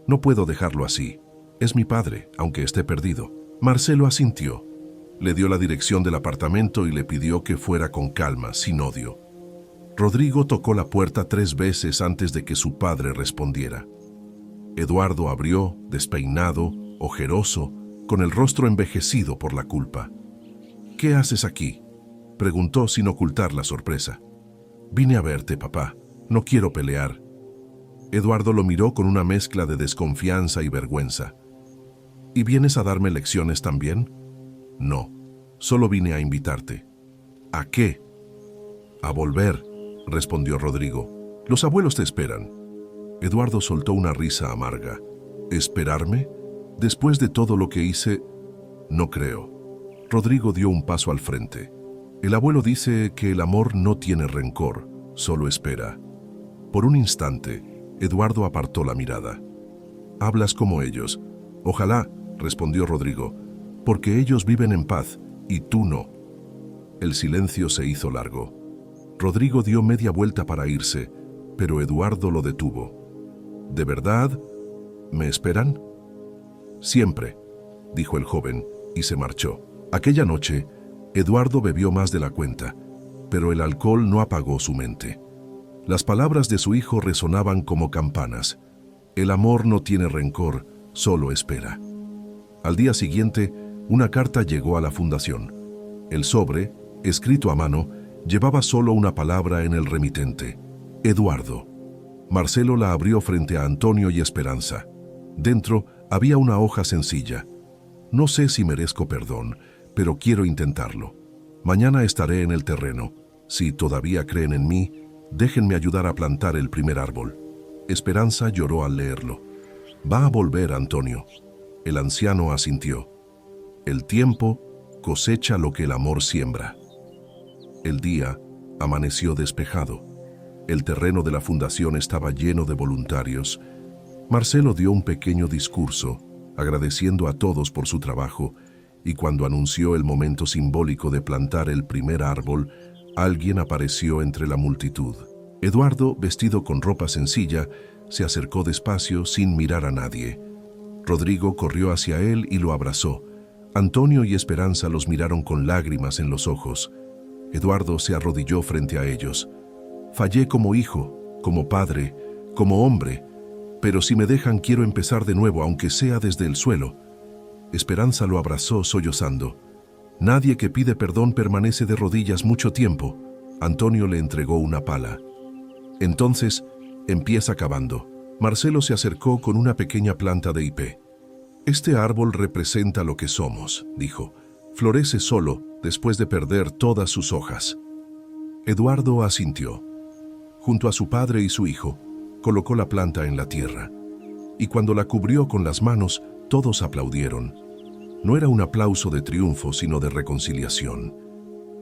No puedo dejarlo así. Es mi padre, aunque esté perdido». Marcelo asintió. Le dio la dirección del apartamento y le pidió que fuera con calma, sin odio. Rodrigo tocó la puerta 3 veces antes de que su padre respondiera. Eduardo abrió, despeinado, ojeroso, con el rostro envejecido por la culpa. «¿Qué haces aquí?», preguntó sin ocultar la sorpresa. «Vine a verte, papá. No quiero pelear». Eduardo lo miró con una mezcla de desconfianza y vergüenza. «¿Y vienes a darme lecciones también?». «No, solo vine a invitarte». «¿A qué?». «A volver», respondió Rodrigo. «Los abuelos te esperan». Eduardo soltó una risa amarga. «¿Esperarme? Después de todo lo que hice, no creo». Rodrigo dio un paso al frente. «El abuelo dice que el amor no tiene rencor, solo espera». Por un instante, Eduardo apartó la mirada. «Hablas como ellos». «Ojalá», respondió Rodrigo, «porque ellos viven en paz y tú no». El silencio se hizo largo. Rodrigo dio media vuelta para irse, pero Eduardo lo detuvo. «¿De verdad? ¿Me esperan?». «Siempre», dijo el joven, y se marchó. Aquella noche, Eduardo bebió más de la cuenta. pero el alcohol no apagó su mente. Las palabras de su hijo resonaban como campanas. El amor no tiene rencor, solo espera. Al día siguiente, una carta llegó a la fundación. El sobre, escrito a mano, llevaba solo una palabra en el remitente: Eduardo. Marcelo la abrió frente a Antonio y Esperanza. Dentro había una hoja sencilla. No sé si merezco perdón, pero quiero intentarlo. Mañana estaré en el terreno. Si todavía creen en mí, déjenme ayudar a plantar el primer árbol. Esperanza lloró al leerlo. Va a volver, Antonio. El anciano asintió. El tiempo cosecha lo que el amor siembra. El día amaneció despejado. El terreno de la fundación estaba lleno de voluntarios. Marcelo dio un pequeño discurso, agradeciendo a todos por su trabajo, y cuando anunció el momento simbólico de plantar el primer árbol, alguien apareció entre la multitud. Eduardo, vestido con ropa sencilla, se acercó despacio sin mirar a nadie. Rodrigo corrió hacia él y lo abrazó. Antonio y Esperanza los miraron con lágrimas en los ojos. Eduardo se arrodilló frente a ellos. Fallé como hijo, como padre, como hombre, pero si me dejan quiero empezar de nuevo, aunque sea desde el suelo. Esperanza lo abrazó sollozando. Nadie que pide perdón permanece de rodillas mucho tiempo. Antonio le entregó una pala. Entonces, empieza cavando. Marcelo se acercó con una pequeña planta de hipé. Este árbol representa lo que somos, dijo. Florece solo después de perder todas sus hojas. Eduardo asintió. Junto a su padre y su hijo, colocó la planta en la tierra. Y cuando la cubrió con las manos, todos aplaudieron. No era un aplauso de triunfo, sino de reconciliación.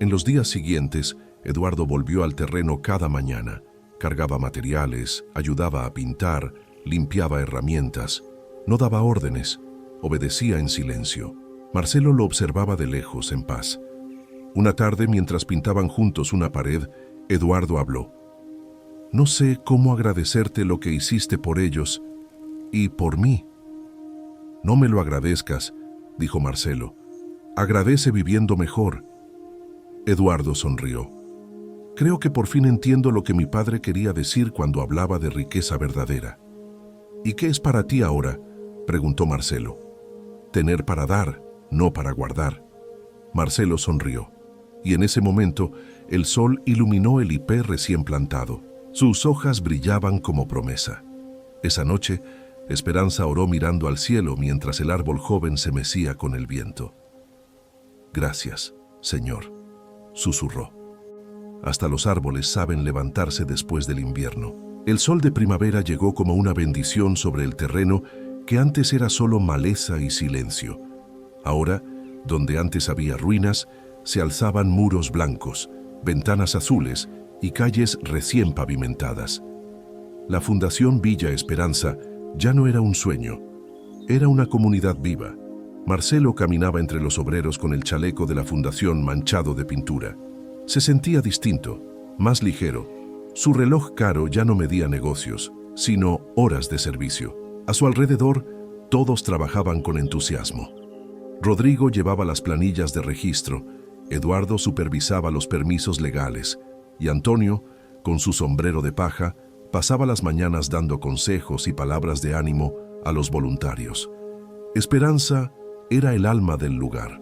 En los días siguientes, Eduardo volvió al terreno cada mañana. Cargaba materiales, ayudaba a pintar, limpiaba herramientas. No daba órdenes, obedecía en silencio. Marcelo lo observaba de lejos, en paz. Una tarde, mientras pintaban juntos una pared, Eduardo habló. No sé cómo agradecerte lo que hiciste por ellos y por mí. No me lo agradezcas, dijo Marcelo. Agradece viviendo mejor. Eduardo sonrió. Creo que por fin entiendo lo que mi padre quería decir cuando hablaba de riqueza verdadera. ¿Y qué es para ti ahora?, preguntó Marcelo. Tener para dar, no para guardar. Marcelo sonrió, y en ese momento el sol iluminó el hipé recién plantado. Sus hojas brillaban como promesa. Esa noche, Esperanza oró mirando al cielo mientras el árbol joven se mecía con el viento. Gracias, Señor, susurró. Hasta los árboles saben levantarse después del invierno. El sol de primavera llegó como una bendición sobre el terreno que antes era solo maleza y silencio. Ahora, donde antes había ruinas, se alzaban muros blancos, ventanas azules y calles recién pavimentadas. La Fundación Villa Esperanza ya no era un sueño, era una comunidad viva. Marcelo caminaba entre los obreros con el chaleco de la fundación manchado de pintura. Se sentía distinto, más ligero. Su reloj caro ya no medía negocios, sino horas de servicio. A su alrededor, todos trabajaban con entusiasmo. Rodrigo llevaba las planillas de registro, Eduardo supervisaba los permisos legales, y Antonio, con su sombrero de paja, pasaba las mañanas dando consejos y palabras de ánimo a los voluntarios. Esperanza era el alma del lugar.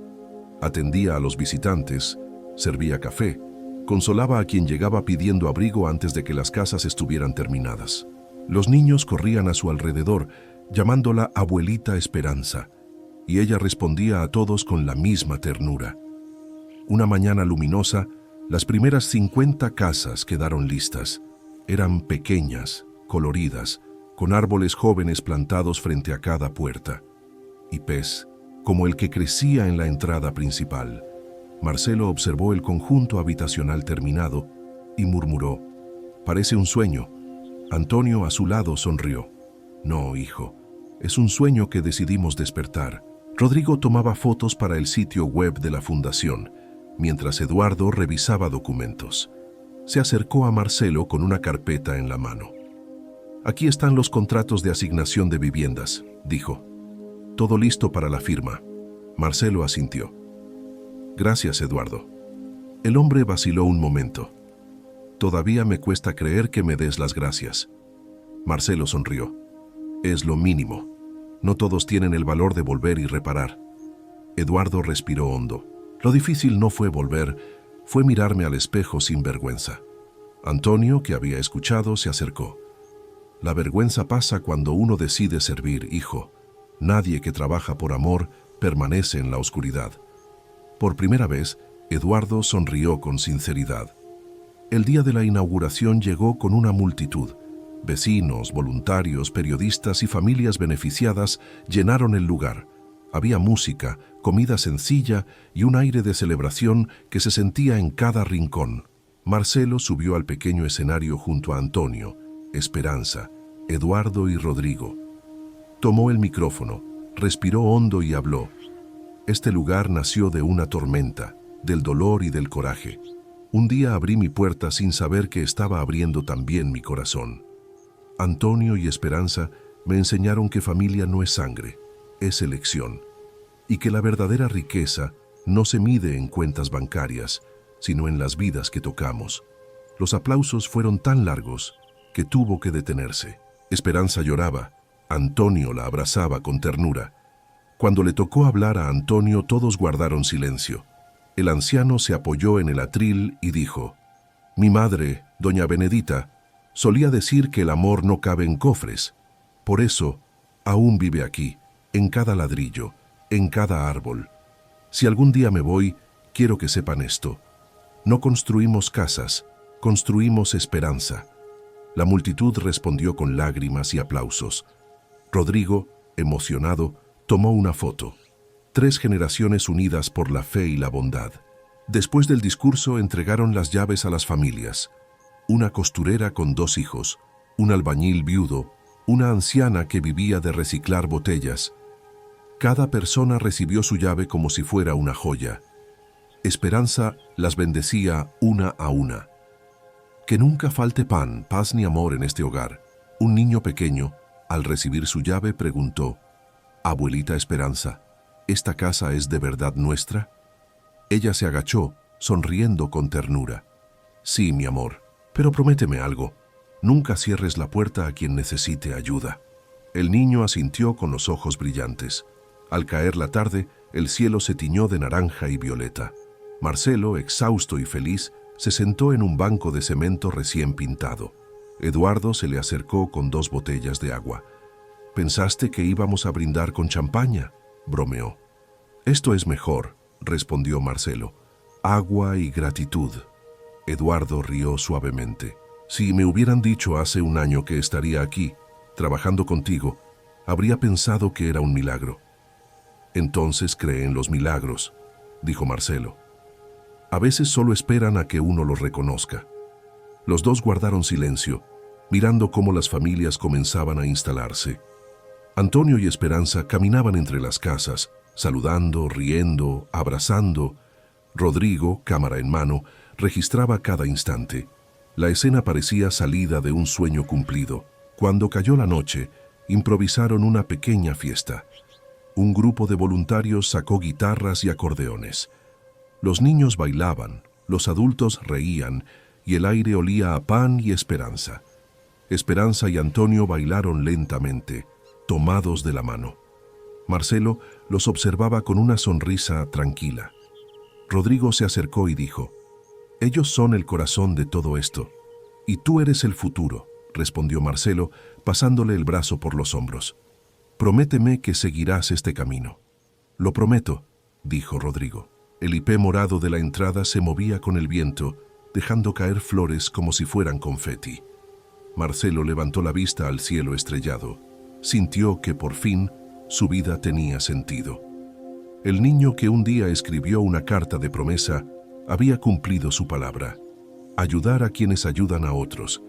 Atendía a los visitantes, servía café, consolaba a quien llegaba pidiendo abrigo antes de que las casas estuvieran terminadas. Los niños corrían a su alrededor, llamándola Abuelita Esperanza, y ella respondía a todos con la misma ternura. Una mañana luminosa, las primeras 50 casas quedaron listas. Eran pequeñas, coloridas, con árboles jóvenes plantados frente a cada puerta. Hipés, como el que crecía en la entrada principal. Marcelo observó el conjunto habitacional terminado y murmuró: «Parece un sueño». Antonio a su lado sonrió. «No, hijo, es un sueño que decidimos despertar». Rodrigo tomaba fotos para el sitio web de la fundación, mientras Eduardo revisaba documentos. Se acercó a Marcelo con una carpeta en la mano. «Aquí están los contratos de asignación de viviendas», dijo. «Todo listo para la firma». Marcelo asintió. «Gracias, Eduardo». El hombre vaciló un momento. Todavía me cuesta creer que me des las gracias. Marcelo sonrió. Es lo mínimo. No todos tienen el valor de volver y reparar. Eduardo respiró hondo. Lo difícil no fue volver, fue mirarme al espejo sin vergüenza. Antonio, que había escuchado, se acercó. La vergüenza pasa cuando uno decide servir, hijo. Nadie que trabaja por amor permanece en la oscuridad. Por primera vez, Eduardo sonrió con sinceridad. El día de la inauguración llegó con una multitud. Vecinos, voluntarios, periodistas y familias beneficiadas llenaron el lugar. Había música, comida sencilla y un aire de celebración que se sentía en cada rincón. Marcelo subió al pequeño escenario junto a Antonio, Esperanza, Eduardo y Rodrigo. Tomó el micrófono, respiró hondo y habló. Este lugar nació de una tormenta, del dolor y del coraje. Un día abrí mi puerta sin saber que estaba abriendo también mi corazón. Antonio y Esperanza me enseñaron que familia no es sangre, es elección, y que la verdadera riqueza no se mide en cuentas bancarias, sino en las vidas que tocamos. Los aplausos fueron tan largos que tuvo que detenerse. Esperanza lloraba, Antonio la abrazaba con ternura. Cuando le tocó hablar a Antonio, todos guardaron silencio. El anciano se apoyó en el atril y dijo: «Mi madre, doña Benedita, solía decir que el amor no cabe en cofres. Por eso, aún vive aquí, en cada ladrillo, en cada árbol. Si algún día me voy, quiero que sepan esto. No construimos casas, construimos esperanza». La multitud respondió con lágrimas y aplausos. Rodrigo, emocionado, tomó una foto. 3 generaciones unidas por la fe y la bondad. Después del discurso entregaron las llaves a las familias. Una costurera con 2 hijos, un albañil viudo, una anciana que vivía de reciclar botellas. Cada persona recibió su llave como si fuera una joya. Esperanza las bendecía una a una. Que nunca falte pan, paz ni amor en este hogar. Un niño pequeño, al recibir su llave, preguntó: «Abuelita Esperanza, ¿esta casa es de verdad nuestra?». Ella se agachó, sonriendo con ternura. «Sí, mi amor, pero prométeme algo. Nunca cierres la puerta a quien necesite ayuda». El niño asintió con los ojos brillantes. Al caer la tarde, el cielo se tiñó de naranja y violeta. Marcelo, exhausto y feliz, se sentó en un banco de cemento recién pintado. Eduardo se le acercó con 2 botellas de agua. «¿Pensaste que íbamos a brindar con champaña?», bromeó. «Esto es mejor», respondió Marcelo. «Agua y gratitud». Eduardo rió suavemente. «Si me hubieran dicho hace un año que estaría aquí, trabajando contigo, habría pensado que era un milagro». «Entonces cree en los milagros», dijo Marcelo. «A veces solo esperan a que uno los reconozca». Los 2 guardaron silencio, mirando cómo las familias comenzaban a instalarse. Antonio y Esperanza caminaban entre las casas, saludando, riendo, abrazando. Rodrigo, cámara en mano, registraba cada instante. La escena parecía salida de un sueño cumplido. Cuando cayó la noche, improvisaron una pequeña fiesta. Un grupo de voluntarios sacó guitarras y acordeones. Los niños bailaban, los adultos reían, y el aire olía a pan y esperanza. Esperanza y Antonio bailaron lentamente, tomados de la mano. Marcelo los observaba con una sonrisa tranquila. Rodrigo se acercó y dijo: «Ellos son el corazón de todo esto, y tú eres el futuro», respondió Marcelo, pasándole el brazo por los hombros. «Prométeme que seguirás este camino». «Lo prometo», dijo Rodrigo. El hipé morado de la entrada se movía con el viento, dejando caer flores como si fueran confeti. Marcelo levantó la vista al cielo estrellado. Sintió que por fin su vida tenía sentido. El niño que un día escribió una carta de promesa había cumplido su palabra: ayudar a quienes ayudan a otros.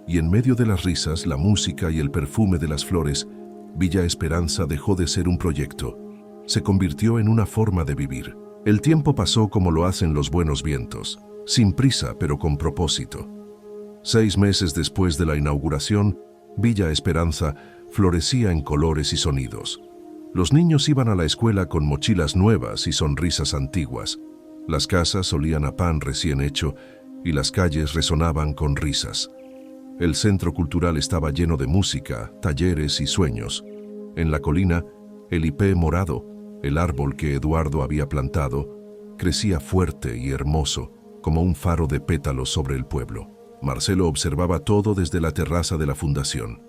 Y en medio de las risas, la música y el perfume de las flores, Villa Esperanza dejó de ser un proyecto. Se convirtió en una forma de vivir. El tiempo pasó como lo hacen los buenos vientos, sin prisa pero con propósito. 6 meses después de la inauguración, Villa Esperanza florecía en colores y sonidos. Los niños iban a la escuela con mochilas nuevas y sonrisas antiguas. Las casas olían a pan recién hecho y las calles resonaban con risas. El centro cultural estaba lleno de música, talleres y sueños. En la colina, el hipé morado, el árbol que Eduardo había plantado, crecía fuerte y hermoso, como un faro de pétalos sobre el pueblo. Marcelo observaba todo desde la terraza de la fundación.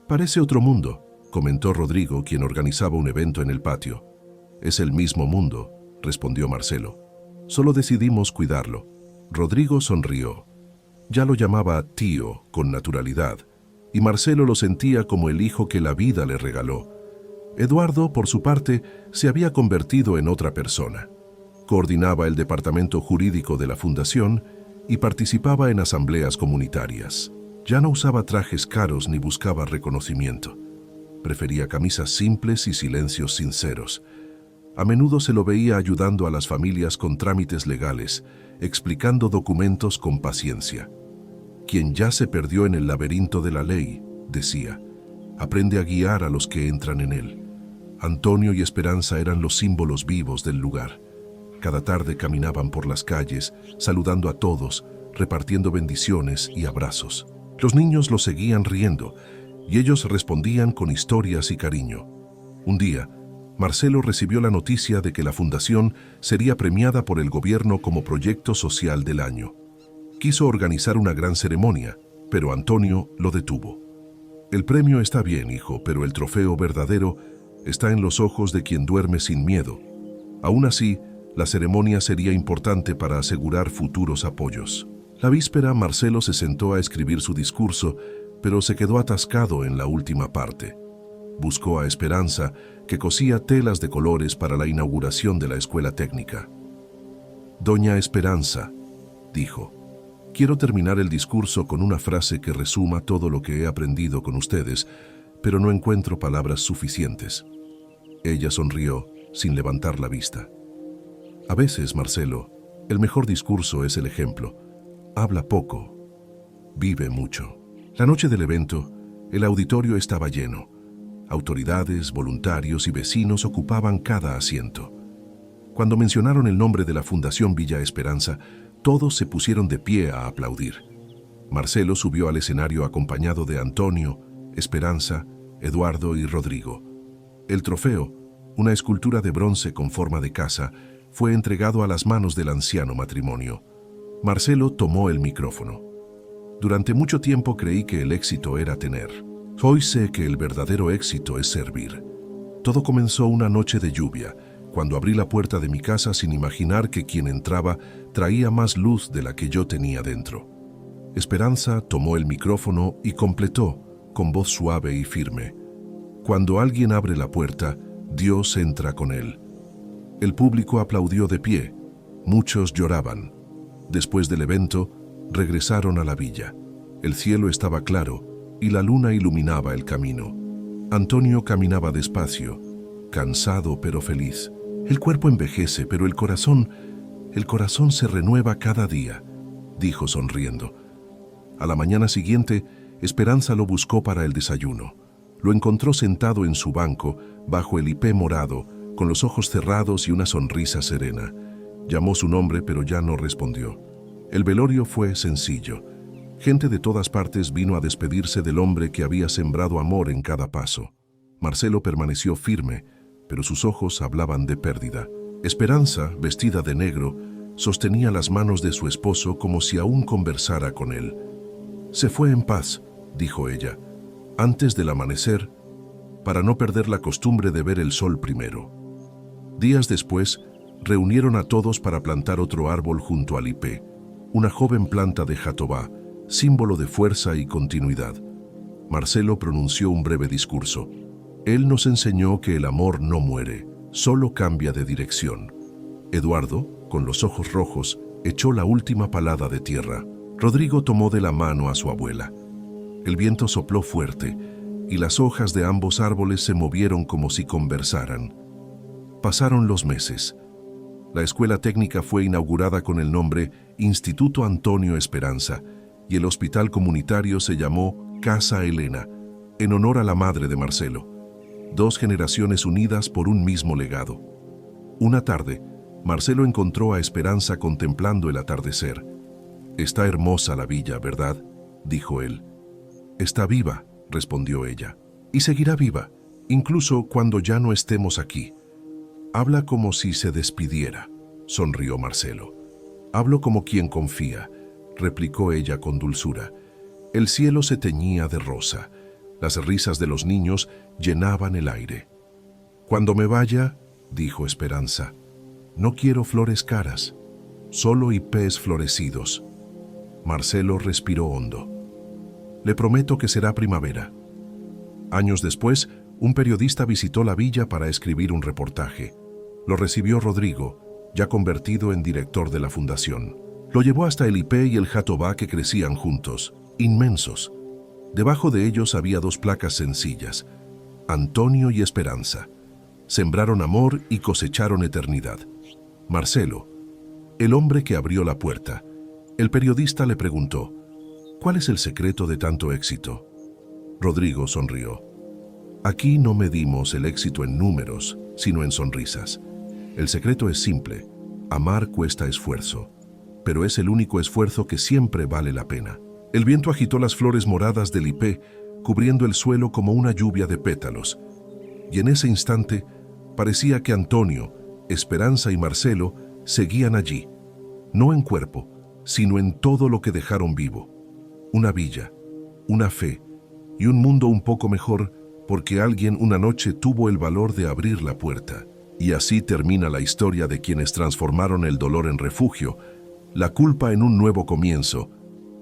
«Parece otro mundo», comentó Rodrigo, quien organizaba un evento en el patio. «Es el mismo mundo», respondió Marcelo. «Solo decidimos cuidarlo». Rodrigo sonrió. Ya lo llamaba tío con naturalidad, y Marcelo lo sentía como el hijo que la vida le regaló. Eduardo, por su parte, se había convertido en otra persona. Coordinaba el departamento jurídico de la fundación y participaba en asambleas comunitarias. Ya no usaba trajes caros ni buscaba reconocimiento. Prefería camisas simples y silencios sinceros. A menudo se lo veía ayudando a las familias con trámites legales, explicando documentos con paciencia. «Quien ya se perdió en el laberinto de la ley», decía, «aprende a guiar a los que entran en él». Antonio y Esperanza eran los símbolos vivos del lugar. Cada tarde caminaban por las calles, saludando a todos, repartiendo bendiciones y abrazos. Los niños los seguían riendo, y ellos respondían con historias y cariño. Un día, Marcelo recibió la noticia de que la fundación sería premiada por el gobierno como proyecto social del año. Quiso organizar una gran ceremonia, pero Antonio lo detuvo. «El premio está bien, hijo, pero el trofeo verdadero está en los ojos de quien duerme sin miedo. Aún así, la ceremonia sería importante para asegurar futuros apoyos». La víspera, Marcelo se sentó a escribir su discurso, pero se quedó atascado en la última parte. Buscó a Esperanza, que cosía telas de colores para la inauguración de la escuela técnica. «Doña Esperanza», dijo, «quiero terminar el discurso con una frase que resuma todo lo que he aprendido con ustedes, pero no encuentro palabras suficientes». Ella sonrió, sin levantar la vista. «A veces, Marcelo, el mejor discurso es el ejemplo. Habla poco, vive mucho». La noche del evento, el auditorio estaba lleno. Autoridades, voluntarios y vecinos ocupaban cada asiento. Cuando mencionaron el nombre de la Fundación Villa Esperanza, todos se pusieron de pie a aplaudir. Marcelo subió al escenario acompañado de Antonio, Esperanza, Eduardo y Rodrigo. El trofeo, una escultura de bronce con forma de casa, fue entregado a las manos del anciano matrimonio. Marcelo tomó el micrófono. «Durante mucho tiempo creí que el éxito era tener. Hoy sé que el verdadero éxito es servir. Todo comenzó una noche de lluvia, cuando abrí la puerta de mi casa sin imaginar que quien entraba traía más luz de la que yo tenía dentro». Esperanza tomó el micrófono y completó, con voz suave y firme: «Cuando alguien abre la puerta, Dios entra con él». El público aplaudió de pie. Muchos lloraban. Después del evento, regresaron a la villa. El cielo estaba claro y la luna iluminaba el camino. Antonio caminaba despacio, cansado pero feliz. «El cuerpo envejece, pero el corazón se renueva cada día», dijo sonriendo. A la mañana siguiente, Esperanza lo buscó para el desayuno. Lo encontró sentado en su banco, bajo el hipé morado, con los ojos cerrados y una sonrisa serena. Llamó su nombre, pero ya no respondió. El velorio fue sencillo. Gente de todas partes vino a despedirse del hombre que había sembrado amor en cada paso. Marcelo permaneció firme, pero sus ojos hablaban de pérdida. Esperanza, vestida de negro, sostenía las manos de su esposo como si aún conversara con él. «Se fue en paz», dijo ella, «antes del amanecer, para no perder la costumbre de ver el sol primero». Días después, reunieron a todos para plantar otro árbol junto al hipé, una joven planta de jatobá, símbolo de fuerza y continuidad. Marcelo pronunció un breve discurso. Él nos enseñó que el amor no muere, solo cambia de dirección. Eduardo, con los ojos rojos, echó la última palada de tierra. Rodrigo tomó de la mano a su abuela. El viento sopló fuerte y las hojas de ambos árboles se movieron como si conversaran. Pasaron los meses. La escuela técnica fue inaugurada con el nombre Instituto Antonio Esperanza y el hospital comunitario se llamó Casa Elena, en honor a la madre de Marcelo. 2 generaciones unidas por un mismo legado. Una tarde, Marcelo encontró a Esperanza contemplando el atardecer. «Está hermosa la villa, ¿verdad?», dijo él. «Está viva», respondió ella, «y seguirá viva, incluso cuando ya no estemos aquí». «Habla como si se despidiera», sonrió Marcelo. «Hablo como quien confía», replicó ella con dulzura. El cielo se teñía de rosa. Las risas de los niños llenaban el aire. «Cuando me vaya», dijo Esperanza, «no quiero flores caras, solo hipés florecidos». Marcelo respiró hondo. «Le prometo que será primavera». Años después, un periodista visitó la villa para escribir un reportaje. Lo recibió Rodrigo, ya convertido en director de la fundación. Lo llevó hasta el hipé y el jatobá que crecían juntos, inmensos. Debajo de ellos había dos placas sencillas: Antonio y Esperanza. Sembraron amor y cosecharon eternidad. Marcelo, el hombre que abrió la puerta. El periodista le preguntó: «¿Cuál es el secreto de tanto éxito?». Rodrigo sonrió. «Aquí no medimos el éxito en números, sino en sonrisas. El secreto es simple: amar cuesta esfuerzo, pero es el único esfuerzo que siempre vale la pena». El viento agitó las flores moradas del hipé, cubriendo el suelo como una lluvia de pétalos. Y en ese instante, parecía que Antonio, Esperanza y Marcelo seguían allí, no en cuerpo, sino en todo lo que dejaron vivo. Una villa, una fe y un mundo un poco mejor, porque alguien una noche tuvo el valor de abrir la puerta. Y así termina la historia de quienes transformaron el dolor en refugio, la culpa en un nuevo comienzo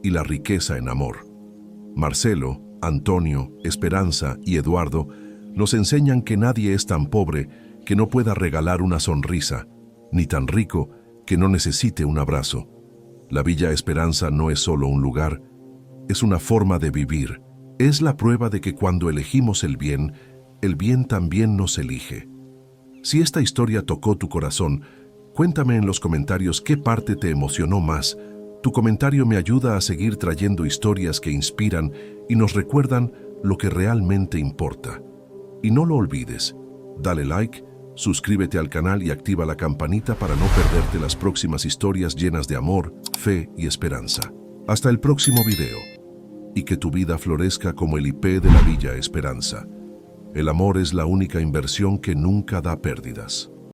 y la riqueza en amor. Marcelo, Antonio, Esperanza y Eduardo nos enseñan que nadie es tan pobre que no pueda regalar una sonrisa, ni tan rico que no necesite un abrazo. La Villa Esperanza no es solo un lugar, es una forma de vivir. Es la prueba de que cuando elegimos el bien también nos elige. Si esta historia tocó tu corazón, cuéntame en los comentarios qué parte te emocionó más. Tu comentario me ayuda a seguir trayendo historias que inspiran y nos recuerdan lo que realmente importa. Y no lo olvides, dale like, suscríbete al canal y activa la campanita para no perderte las próximas historias llenas de amor, fe y esperanza. Hasta el próximo video. Y que tu vida florezca como el hipé de la Villa Esperanza. El amor es la única inversión que nunca da pérdidas.